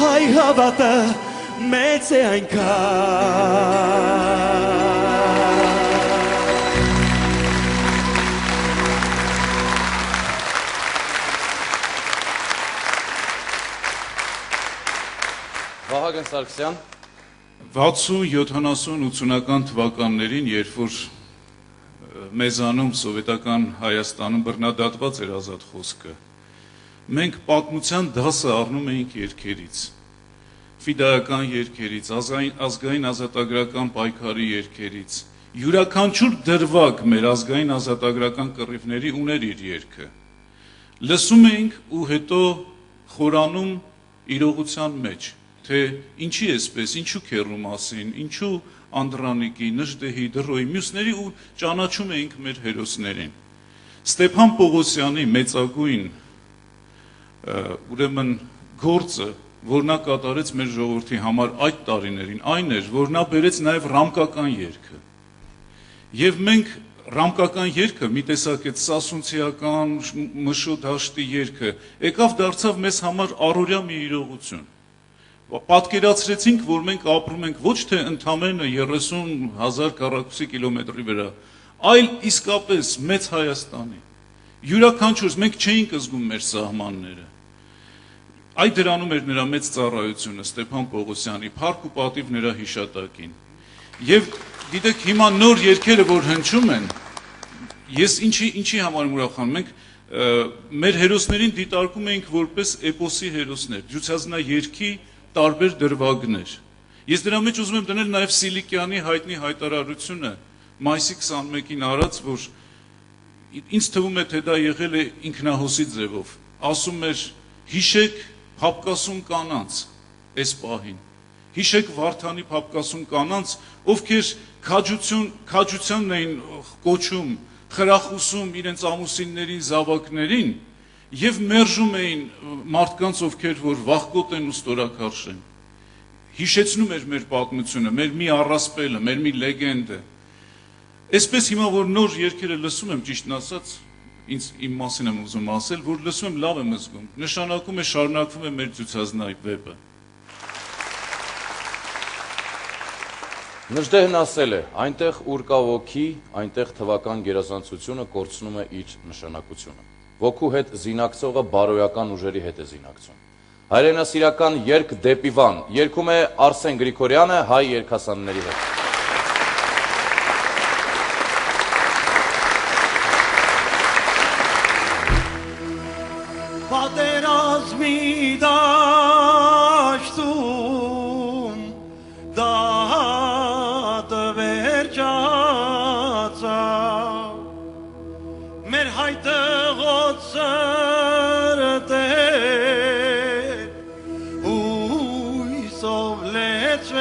հայ հավատը մեծ է այնքան Վահագն Սարգսյան 60, 70, 80-ական թվականներին, երբ որ մեզանում սովետական Հայաստանում բռնադատված էր ազատ խոսքը, մենք պատմության դասը առնում էինք երգերից, ֆիդայական երգերից, ազգային ազատագրական պայքարի երգերից, յուրաքանչյուր դրվագ մեր ազգային ազատագրական կռիվների ուներ իր երգը, լսում էինք ու հետո խորանում իրողության մեջ, թե ինչի էսպես, ինչու քեռու մասին, ինչու Անդրանիկի, Նժդեհի, Դռոյի, մյուսների ու ճանաչում էինք մեր հերոսներին։ Ստեփան Պողոսյանի մեծագույն ուրեմն գործը, որ նա կատարեց մեր ժողովրդի համար այդ տարիներին, այն էր, որ նա բերեց նաև ռամկական երգը։ Եվ մենք ռամկական երգը, մի տեսակ այդ սասունցիական մշո դաշտի երգը, եկավ դարձավ մեզ համար առօրյա մի իրողություն։ Պատկերացրեցինք, որ մենք ապրում ենք ոչ թե ընդամենը 30,000 քառակուսի կիլոմետրի վրա, այլ իսկապես մեծ Հայաստանի։ Յուրաքանչյուր մենք չէինք զգում մեր սահմանները։ Այդ դրանում էր նրա մեծ ծառայությունը Ստեփան Պողոսյանի, փառք ու պատիվ նրա հիշատակին։ Եվ գիտեք, հիմա նոր երգերը, որ հնչում են, ես ինչի համար եմ ուրախանում, մենք մեր հերոսներին դիտարկում էինք որպես էպոսի հերոսներ, Ջուցազնա երգի տարբեր դրվագներ։ Ես դրա մեջ ուզում եմ դնել նաև Սիլիկյանի հայտնի հայտարարությունը մայիսի 21-ին արած, որ ինձ թվում է, թե դա եղել է ինքնահոսի ձևով։ Ասում էր. հիշեք փապկասուն կանանց այս պահին, հիշեք Վարդանի փապկասուն կանանց, ովքեր քաջությանն էին կոչում, խրախուսում իրենց ամուսիններին, զավակներին և մերժում էին մարդկանց, ովքեր որ վախկոտ են ու ստորաքարշ են։ Հիշեցնում էր մեր պատմությունը, մեր մի առասպելը, մեր մի լեգենդը։ Այսպես հիմա, որ նոր երգերը լսում եմ, ճիշտն ասած, իմ մասին եմ ուզում ասել, որ լսում եմ, լավ եմ զգում, նշանակում է շարունակվում է մեր Ջուցազնա վեպը։ Նժդեհն ասել է, այնտեղ ուր կա ոգի, այնտեղ թվական գերազանցությունը կորցնում է իր նշանակությունը։ Ոգու հետ զինակցողը բարոյական ուժերի հետ է զինակցում։ Հայրենասիրական երգ դեպի Վան երգում է Արսեն Գրիգորյանը հայ երգասանների հետ։ Պատերազմի դաշտում դատը վերջացավ, մեր հայտեղոտ սրտեր հույսով լեցվեցավ,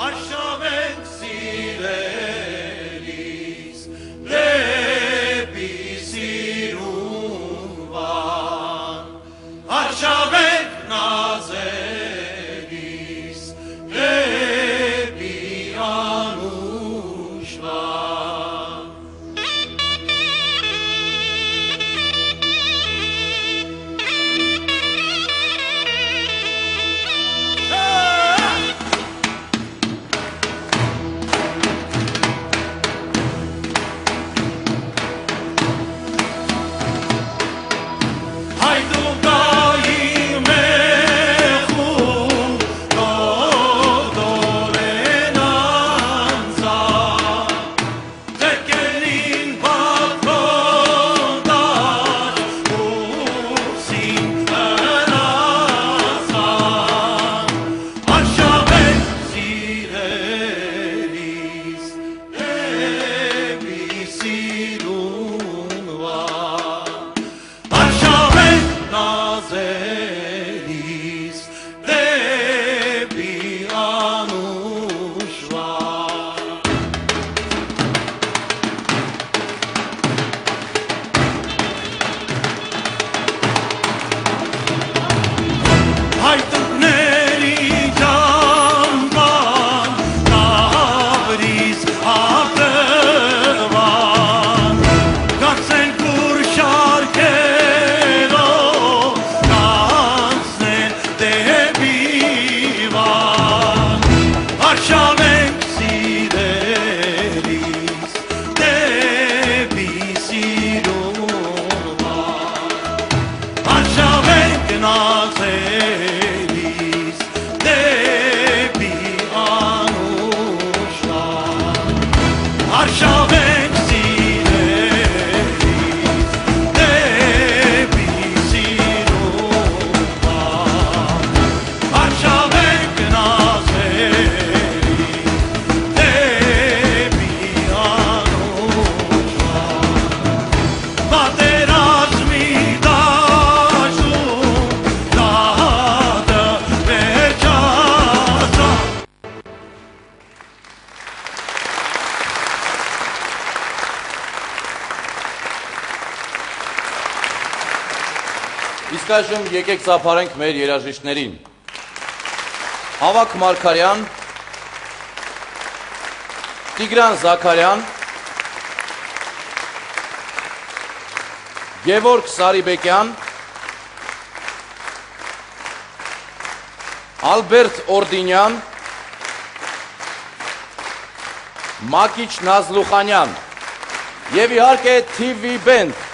արշավենք սիրելիս դեպի Արշավենք նազերիս դեպի անուշվան։ Իսկ այժմ եկեք ծափարենք մեր երաժիշտներին։ Ավագ Մարգարյան, Տիգրան Զաքարյան, Գևորգ Սարիբեկյան, Ալբերտ Օրդինյան, Մակիչ Նազլուխանյան եւ իհարկե TV Band։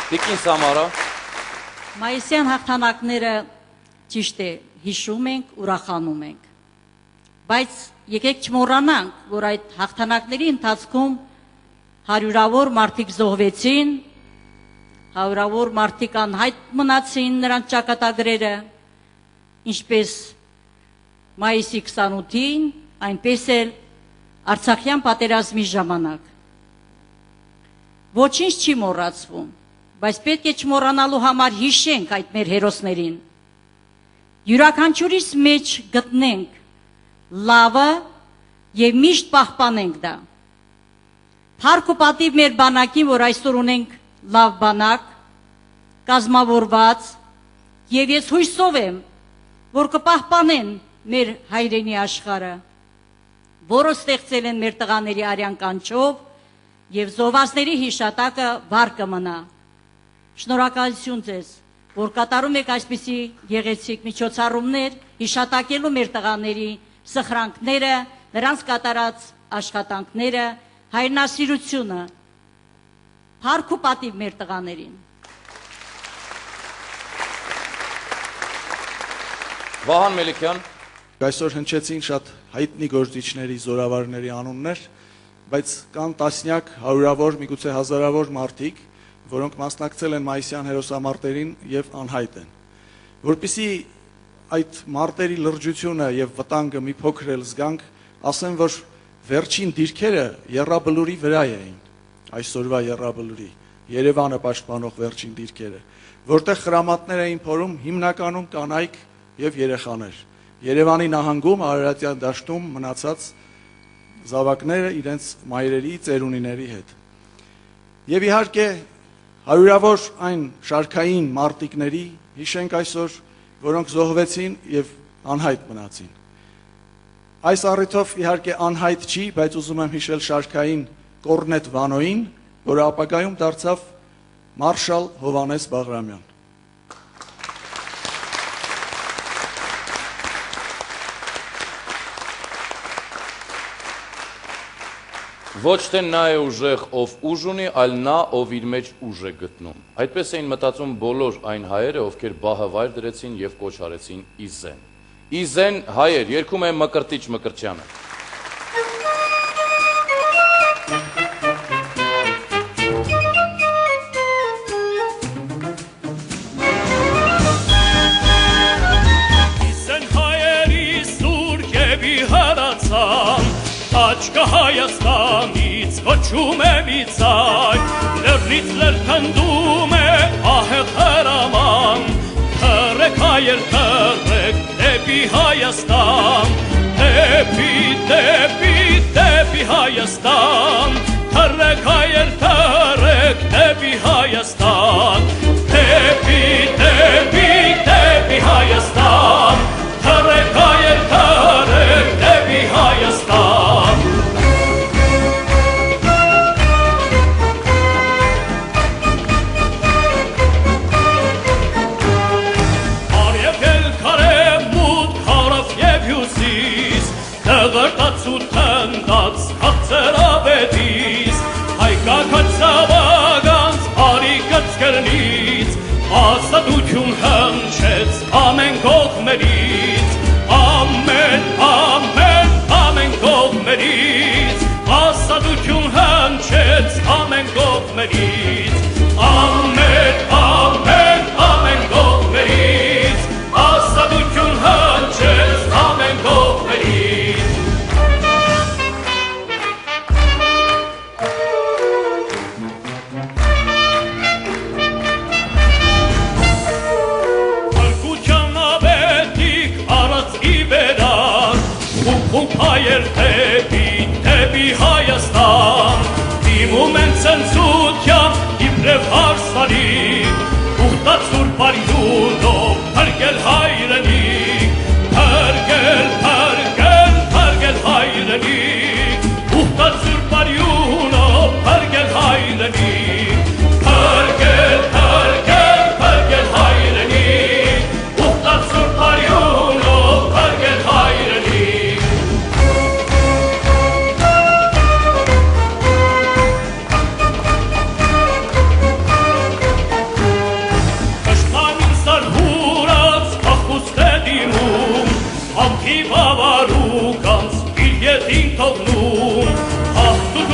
Տիկին Սամարա։ Մայիսյան հաղթանակները ճիշտ է հիշում ենք, ուրախանում ենք։ Բայց եկեք չմոռանանք, որ այդ հաղթանակների ընթացքում հարյուրավոր մարդիկ զոհվեցին, հարյուրավոր մարդիկ անհայտ մնացին նրանց ճակատագրերը, ինչպես մայիսի 28-ին, այնպես էլ Արցախյան պատերազմի ժամանակ։ Ոչինչ չի մոռացվում, բայց պետք է չմոռանալու համար հիշենք այդ մեր հերոսներին։ Յուրաքանչյուրիս մեջ գտնենք լավը եւ միշտ պահպանենք դա։ Փառք ու պատիվ մեր բանակին, որ այսօր ունենք լավ բանակ, կազմավորված, եւ ես հույսով եմ, որ կպահպանեն մեր հայրենի աշխարհը, որը ստեղծել են մեր տղաների արյան կանչով եւ զոհվածների հիշատակը վառ կմնա։ Շնորհակալություն ձեզ, որ կատարում եք այսպիսի գեղեցիկ միջոցառումներ, հիշատակելու մեր տղաների սխրանքները, նրանց կատարած աշխատանքները, հայրենասիրությունը։ Փառք ու պատիվ մեր տղաներին։ Վահան Մելիքյան։ Այսօր հնչեցին շատ հայտնի գործիչների, զորավարների անուններ, բայց կան տասնյակ, հարյուրավոր, միգուցե հազարավոր մարդիկ, որոնք մասնակցել են մայիսյան հերոսամարտերին եւ անհայտ են։ Որպեսզի այդ մարտերի լրջությունը եւ վտանգը մի փոքր էլ զգանք, ասեմ, որ վերջին դիրքերը Եռաբլուրի վրա էին, այսօրվա Եռաբլուրի, Երևանը պաշտպանող վերջին դիրքերը, որտեղ խրամատներ էին փորում հիմնականում կանայք եւ երեխաներ։ Երևանի նահանգում Արարատյան դաշտում մնացած զավակները իրենց մայրերի, ծերունիների հետ։ Եվ իհարկե հարյուրավոր այն շարքային մարտիկների հիշենք այսօր, որոնք զոհվեցին եւ անհայտ մնացին։ Այս առիթով իհարկե անհայտ չի, բայց ուզում եմ հիշել շարքային Կորնետ Վանոին, որը ապագայում դարձավ մարշալ Հովանես Բաղրամյան։ Ոչ թե նա է ուժեղ, ով ուժ ունի, այլ նա, ով իր մեջ ուժ է գտնում։ Այդպես էին մտածում բոլոր այն հայերը, ովքեր բահը վայր դրեցին եւ կոչ արեցին Իզեն։ Իզեն հայեր, երգում է Մկրտիչ Մկրտչյանը։ Իզեն հայերի սուր եւի հրացան, Աչկը Հայաստանից կոչում է մի ծայր, լեռնից լեռ քանդում է ահեղ հրաման, թռեք հայեր թռեք դեպի Հայաստան, դեպի Հայաստան, թռեք հայեր թռեք դեպի Հայաստան, դեպի Հայաստան, թռեք հայեր թռեք դեպի Հայաստան։ Դղրտաց ու թնդաց հացերավետից, հայկակաց զավագանց արի կծկրնից, ազատություն հնչեց ամեն կողմերից, ամեն կողմերից, ազատություն հնչեց ամեն կողմերից, ամեն կողմերից, ազատություն հնչեց ամեն կողմերից։ Հայեր դեպի Հայաստան, դիմում են ցնցությամբ իբրև հարսանի ուխտած սուրբ արյունով փրկել հայրենիք փրկել հայրենիք ուխտած սուրբ արյունով փրկել հայրենիք փրկել հայրենիք ուխտած սուրբ արյունով փրկել հայրենիք Կշտանին սարհուրած կախուստ է դիմում համքի բավարու կանց իր ետին թողնում հաղթություն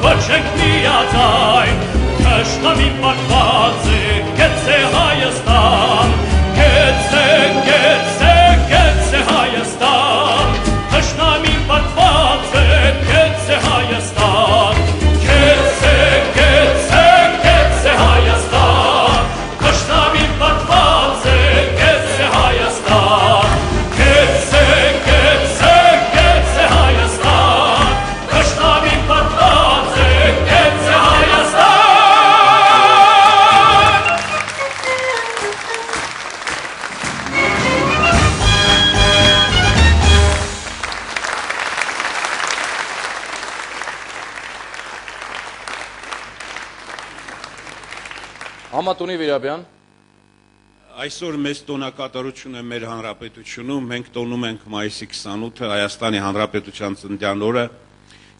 կոչենք միաձայն կշտամի պատված է կեցե Հայաստան կեցե Հայաստան կշտամի պատված է կեցե Հայաստան կեցե Հայաստան կշտամի պատված է կեցե Հայաստան կեցե Հայաստան կշտամի պատված է կեցե Հայաստան Համատունի Վիրաբյան, Այսօր մեծ տոնակատարություն է մեր հանրապետությունում, մենք տոնում ենք մայիսի 28-ը Հայաստանի Հանրապետության ծննդյան օրը։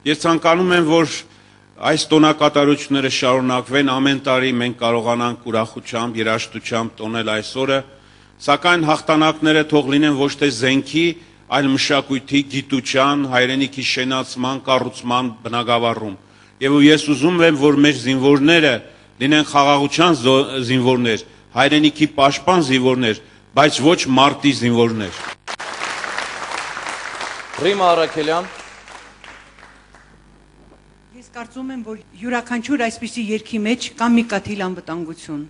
Ես ցանկանում եմ, որ այս տոնակատարությունները շարունակվեն, ամեն տարի մենք կարողանանք ուրախությամբ, երաժշտությամբ տոնել այս օրը, սակայն հաղթանակները թող լինեն ոչ թե զենքի, այլ մշակույթի, գիտության, հայրենիքի շենացման, կառուցման բնագավառում։ Եվ ես ուզում եմ, որ մեր զինվորները լինեն խաղաղության զինվորներ, հայրենիքի պաշտպան զինվորներ, բայց ոչ մարտի զինվորներ։ Ռիմա Արաքելյան, Ես կարծում եմ, որ յուրաքանչյուր այսպիսի երգի մեջ կա մի կաթիլ անվտանգություն։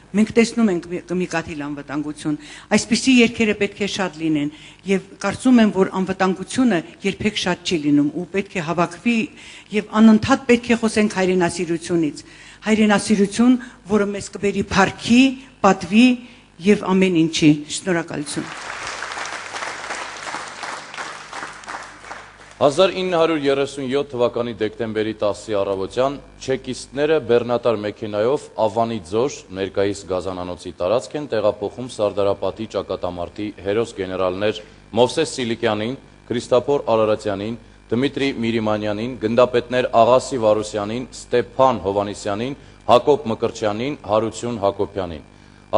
Մենք տեսնում ենք մի կաթիլ անվտանգություն։ Այսպիսի երգերը պետք է շատ լինեն եւ կարծում եմ, որ անվտանգությունը երբեք շատ չի լինում ու պետք է հավաքվի եւ անընդհատ պետք է խոսենք հայրենասիրությունից։ Հայրենասիրություն, որը մեզ կբերի փառքի, պատվի եւ ամեն ինչի։ Շնորհակալություն։ 1937 թվականի դեկտեմբերի 10-ի առավոտյան չեկիստները բեռնատար մեքենայով Ավանի ձոր ներկայիս գազանանոցի տարածք են տեղափոխում Սարդարապատի ճակատամարտի հերոս գեներալներ Մովսես Սիլիկյանին, Քրիստափոր Արարատյանին, Դմիտրի Միրիմանյանին, գնդապետներ Աղասի Վարուսյանին, Ստեփան Հովանեսյանին, Հակոբ Մկրտչյանին, Հարություն Հակոբյանին։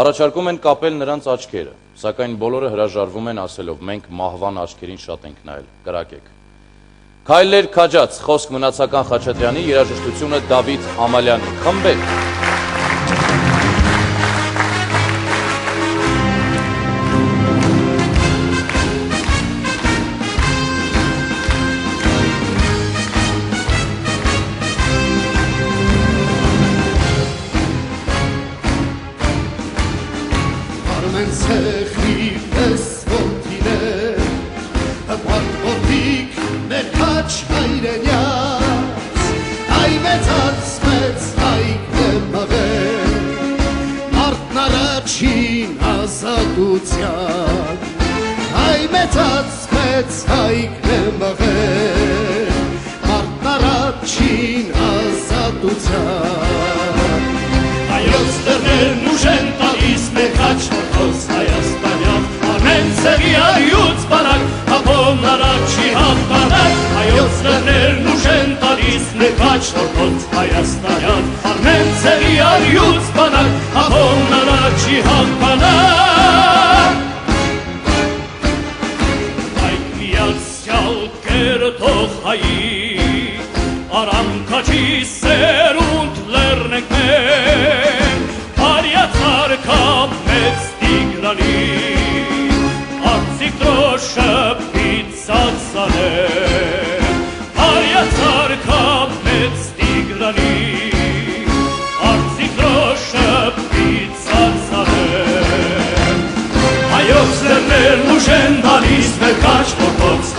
Առաջարկում են կապել նրանց աչքերը, սակայն բոլորը հրաժարվում են ասելով մենք մահվան աչքերին շատ ենք նայել, կրակեք։ Քայլեր քաջած, խոսք մնացական Խաչատրյանի, երաժշտությունը Դավիթ Ամալյանի, խմբեք։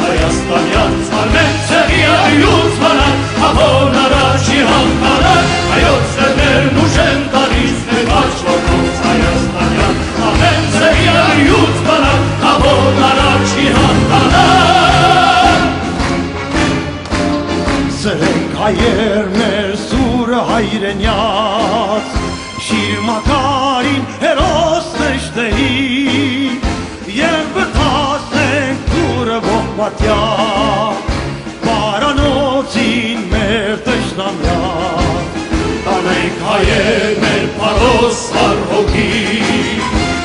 Հայաստանյան, արմեն ցեղի այուց վանակ, ահոն ենք հայերներ սուրը հայրենյաց, շիրմակարին հերոս նշտեի, և բթասենք դուրը ողբատյա, բարանոցին մեր տշնամյաց, տանենք հայերներ պարոս արհոգի,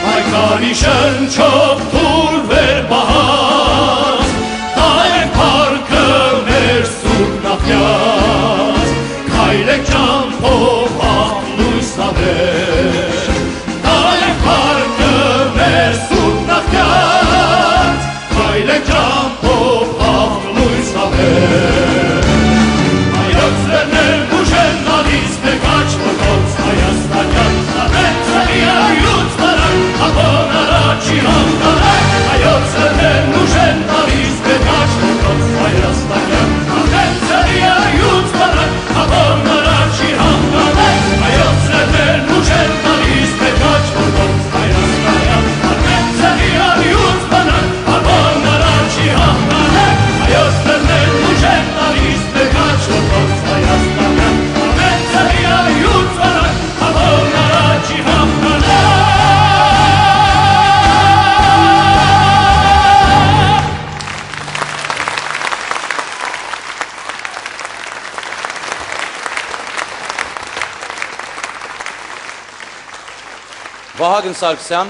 հայկանի շնչով թուր վեր բահած, տանենք պարկը մեր սուրբ նախյաց, քայլեք ճամփով աղլույս ավեր, տանենք պարկը մեր սուրբ նախյաց, քայլեք ճամփով աղլույս ավեր, հայոց լերներ ուժեն նալիս նեկաչ մոտոց հայաստանյան, ապեն ծերի այուց մարակ, ապոն առաջի հանդանակ, հայոց լերներ ուժեն նալիս նեկաչ մոտոց հայաստանյան, ապեն ծերի այուց մարակ, ապոն առաջի հանդանակ, հայոց լերներ ուժեն նալիս նեկաչ մոտոց հայաստանյան, ապեն ծերի այուց մարակ, ապոն առաջի հանդանակ, հայոց լերներ ուժեն նալիս նեկաչ մոտոց հայաստանյան, ապեն ծերի այուց մարակ, ապոն առաջի հանդանակ, Վահագն Սարգսյան,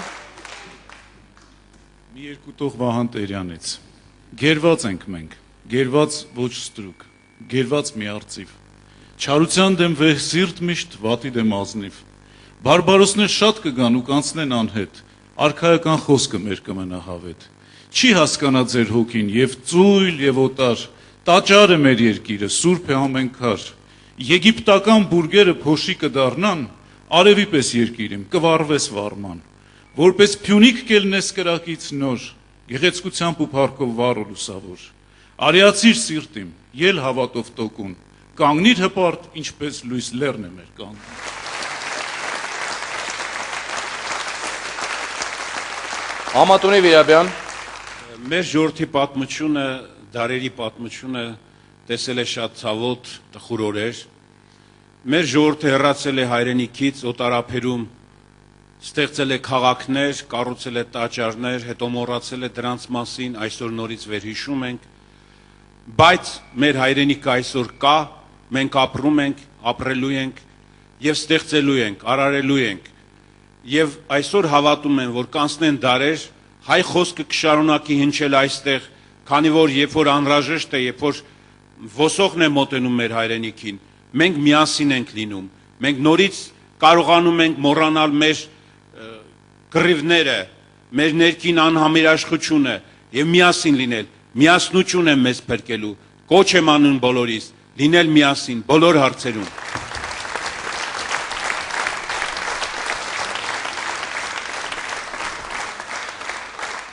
Մի երկու տող Վահան Տերյանից։ Գերված ենք մենք, գերված ոչ ստրուկ, գերված մի արծիվ։ Չարության դեմ վեհ սիրտ միշտ, վատի դեմ ազնիվ։ Բարբարոսներ շատ կգան ու կանցնեն անհետ, արքայական խոսքը մեր կմնա հավետ։ Չի հասկանա ձեր հոգին եւ ծույլ եւ օտար, տաճար է մեր երկիրը, սուրբ է ամենքար։ Եգիպտական բուրգերը փոշի կդառնան, արևի պես երկիրիմ, կվարվես վարման, որպես փյունիկ կելնես կրակից նոր, գեղեցկությամբ ու փառքով վառ ու լուսավոր, արիացիր սիրտիմ, ել հավատով տոկուն, կանգնիր հպարտ, ինչպես լույս լեռն է մեր կանգնում։ Համատունի Վիրաբյան, Մեր ժողովրդի պատմությունը, դարերի պատմությունը տեսել է շատ ցավոտ տխուր օրեր։ Մեր ժողովուրդը հեռացել է հայրենիքից, օտարափերում, ստեղծել է քաղաքներ, կառուցել է տաճարներ, հետո մոռացել է դրանց մասին, այսօր նորից վերհիշում ենք, բայց մեր հայրենիքը այսօր կա, մենք ապրում ենք, ապրելու ենք եւ ստեղծելու ենք, արարելու ենք։ Եվ այսօր հավատում եմ, որ կանցնեն դարեր, հայ խոսքը կշարունակի հնչել այստեղ, քանի որ երբ որ անհրաժեշտ է, երբ որ ոսողն է մոտենում մեր հայրենիքին, մենք միասին ենք լինում, մենք նորից կարողանում ենք մոռանալ մեր կռիվները, մեր ներքին անհամերաշխությունը եւ միասին լինել, միասնություն է մեզ փրկելու, կոչ եմ անում բոլորիս, լինել միասին բոլոր հարցերում։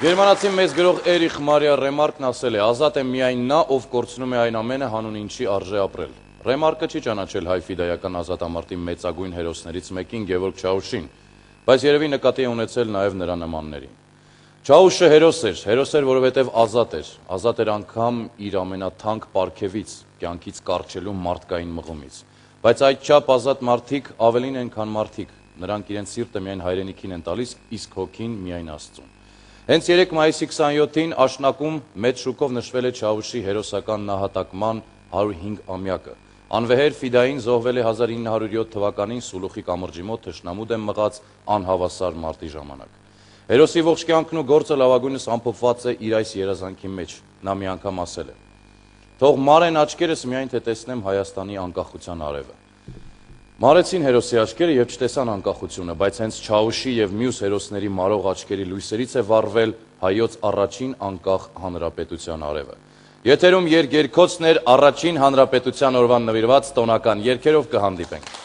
Գերմանացի մեծ գրող Էրիխ Մարիա Ռեմարկն ասել է. ազատ է միայն նա, ով կորցնում է այն ամենը, հանուն ինչի արժե ապրել։ Ռեմարկը չի ճանաչել հայ ֆիդայական ազատամարտի մեծագույն հերոսներից մեկին Գևորգ Չաուշին, բայց երևի նկատի է ունեցել նաև նրա նմաններին։ Չաուշը հերոս էր, որովհետև ազատ էր անգամ իր ամենաթանկ պարգևից, կյանքից կառչելու մարդկային մղումից։ Բայց այդչափ ազատ մարդիկ ավելին են, քան մարդիկ, նրանք իրենց սիրտը միայն հայրենիքին են տալիս, իսկ հոգին միայն Աստծուն։ Հենց 3 մայիսի 27-ին Աշնակում մեծ շուկով նշվել է Չաուշի հերոսական նահատակման 105-ամյակը։ Անվեհեր ֆիդային զոհվել է 1907 թվականին Սուլուխի կամրջի մոտ թշնամու դեմ մղած անհավասար մարտի ժամանակ։ Հերոսի ողջ կյանքն ու գործը լավագույնս ամփոփված է իր այս երազանքի մեջ։ Նա մի անգամ ասել է. «Թող մարեն աչքերս միայն թե տեսնեմ Հայաստանի անկախության արևը»։ Մարեցին հերոսի աչքերը եւ չտեսան անկախությունը, բայց հենց Չաուշի եւ մյուս հերոսների մարող աչքերի լույսերից է վառվել հայոց առաջին անկախ հանրապետության արևը։ Եթերում երկերկոցներ առաջին հանրապետության օրվան նվիրված տոնական երգերով կհանդիպենք։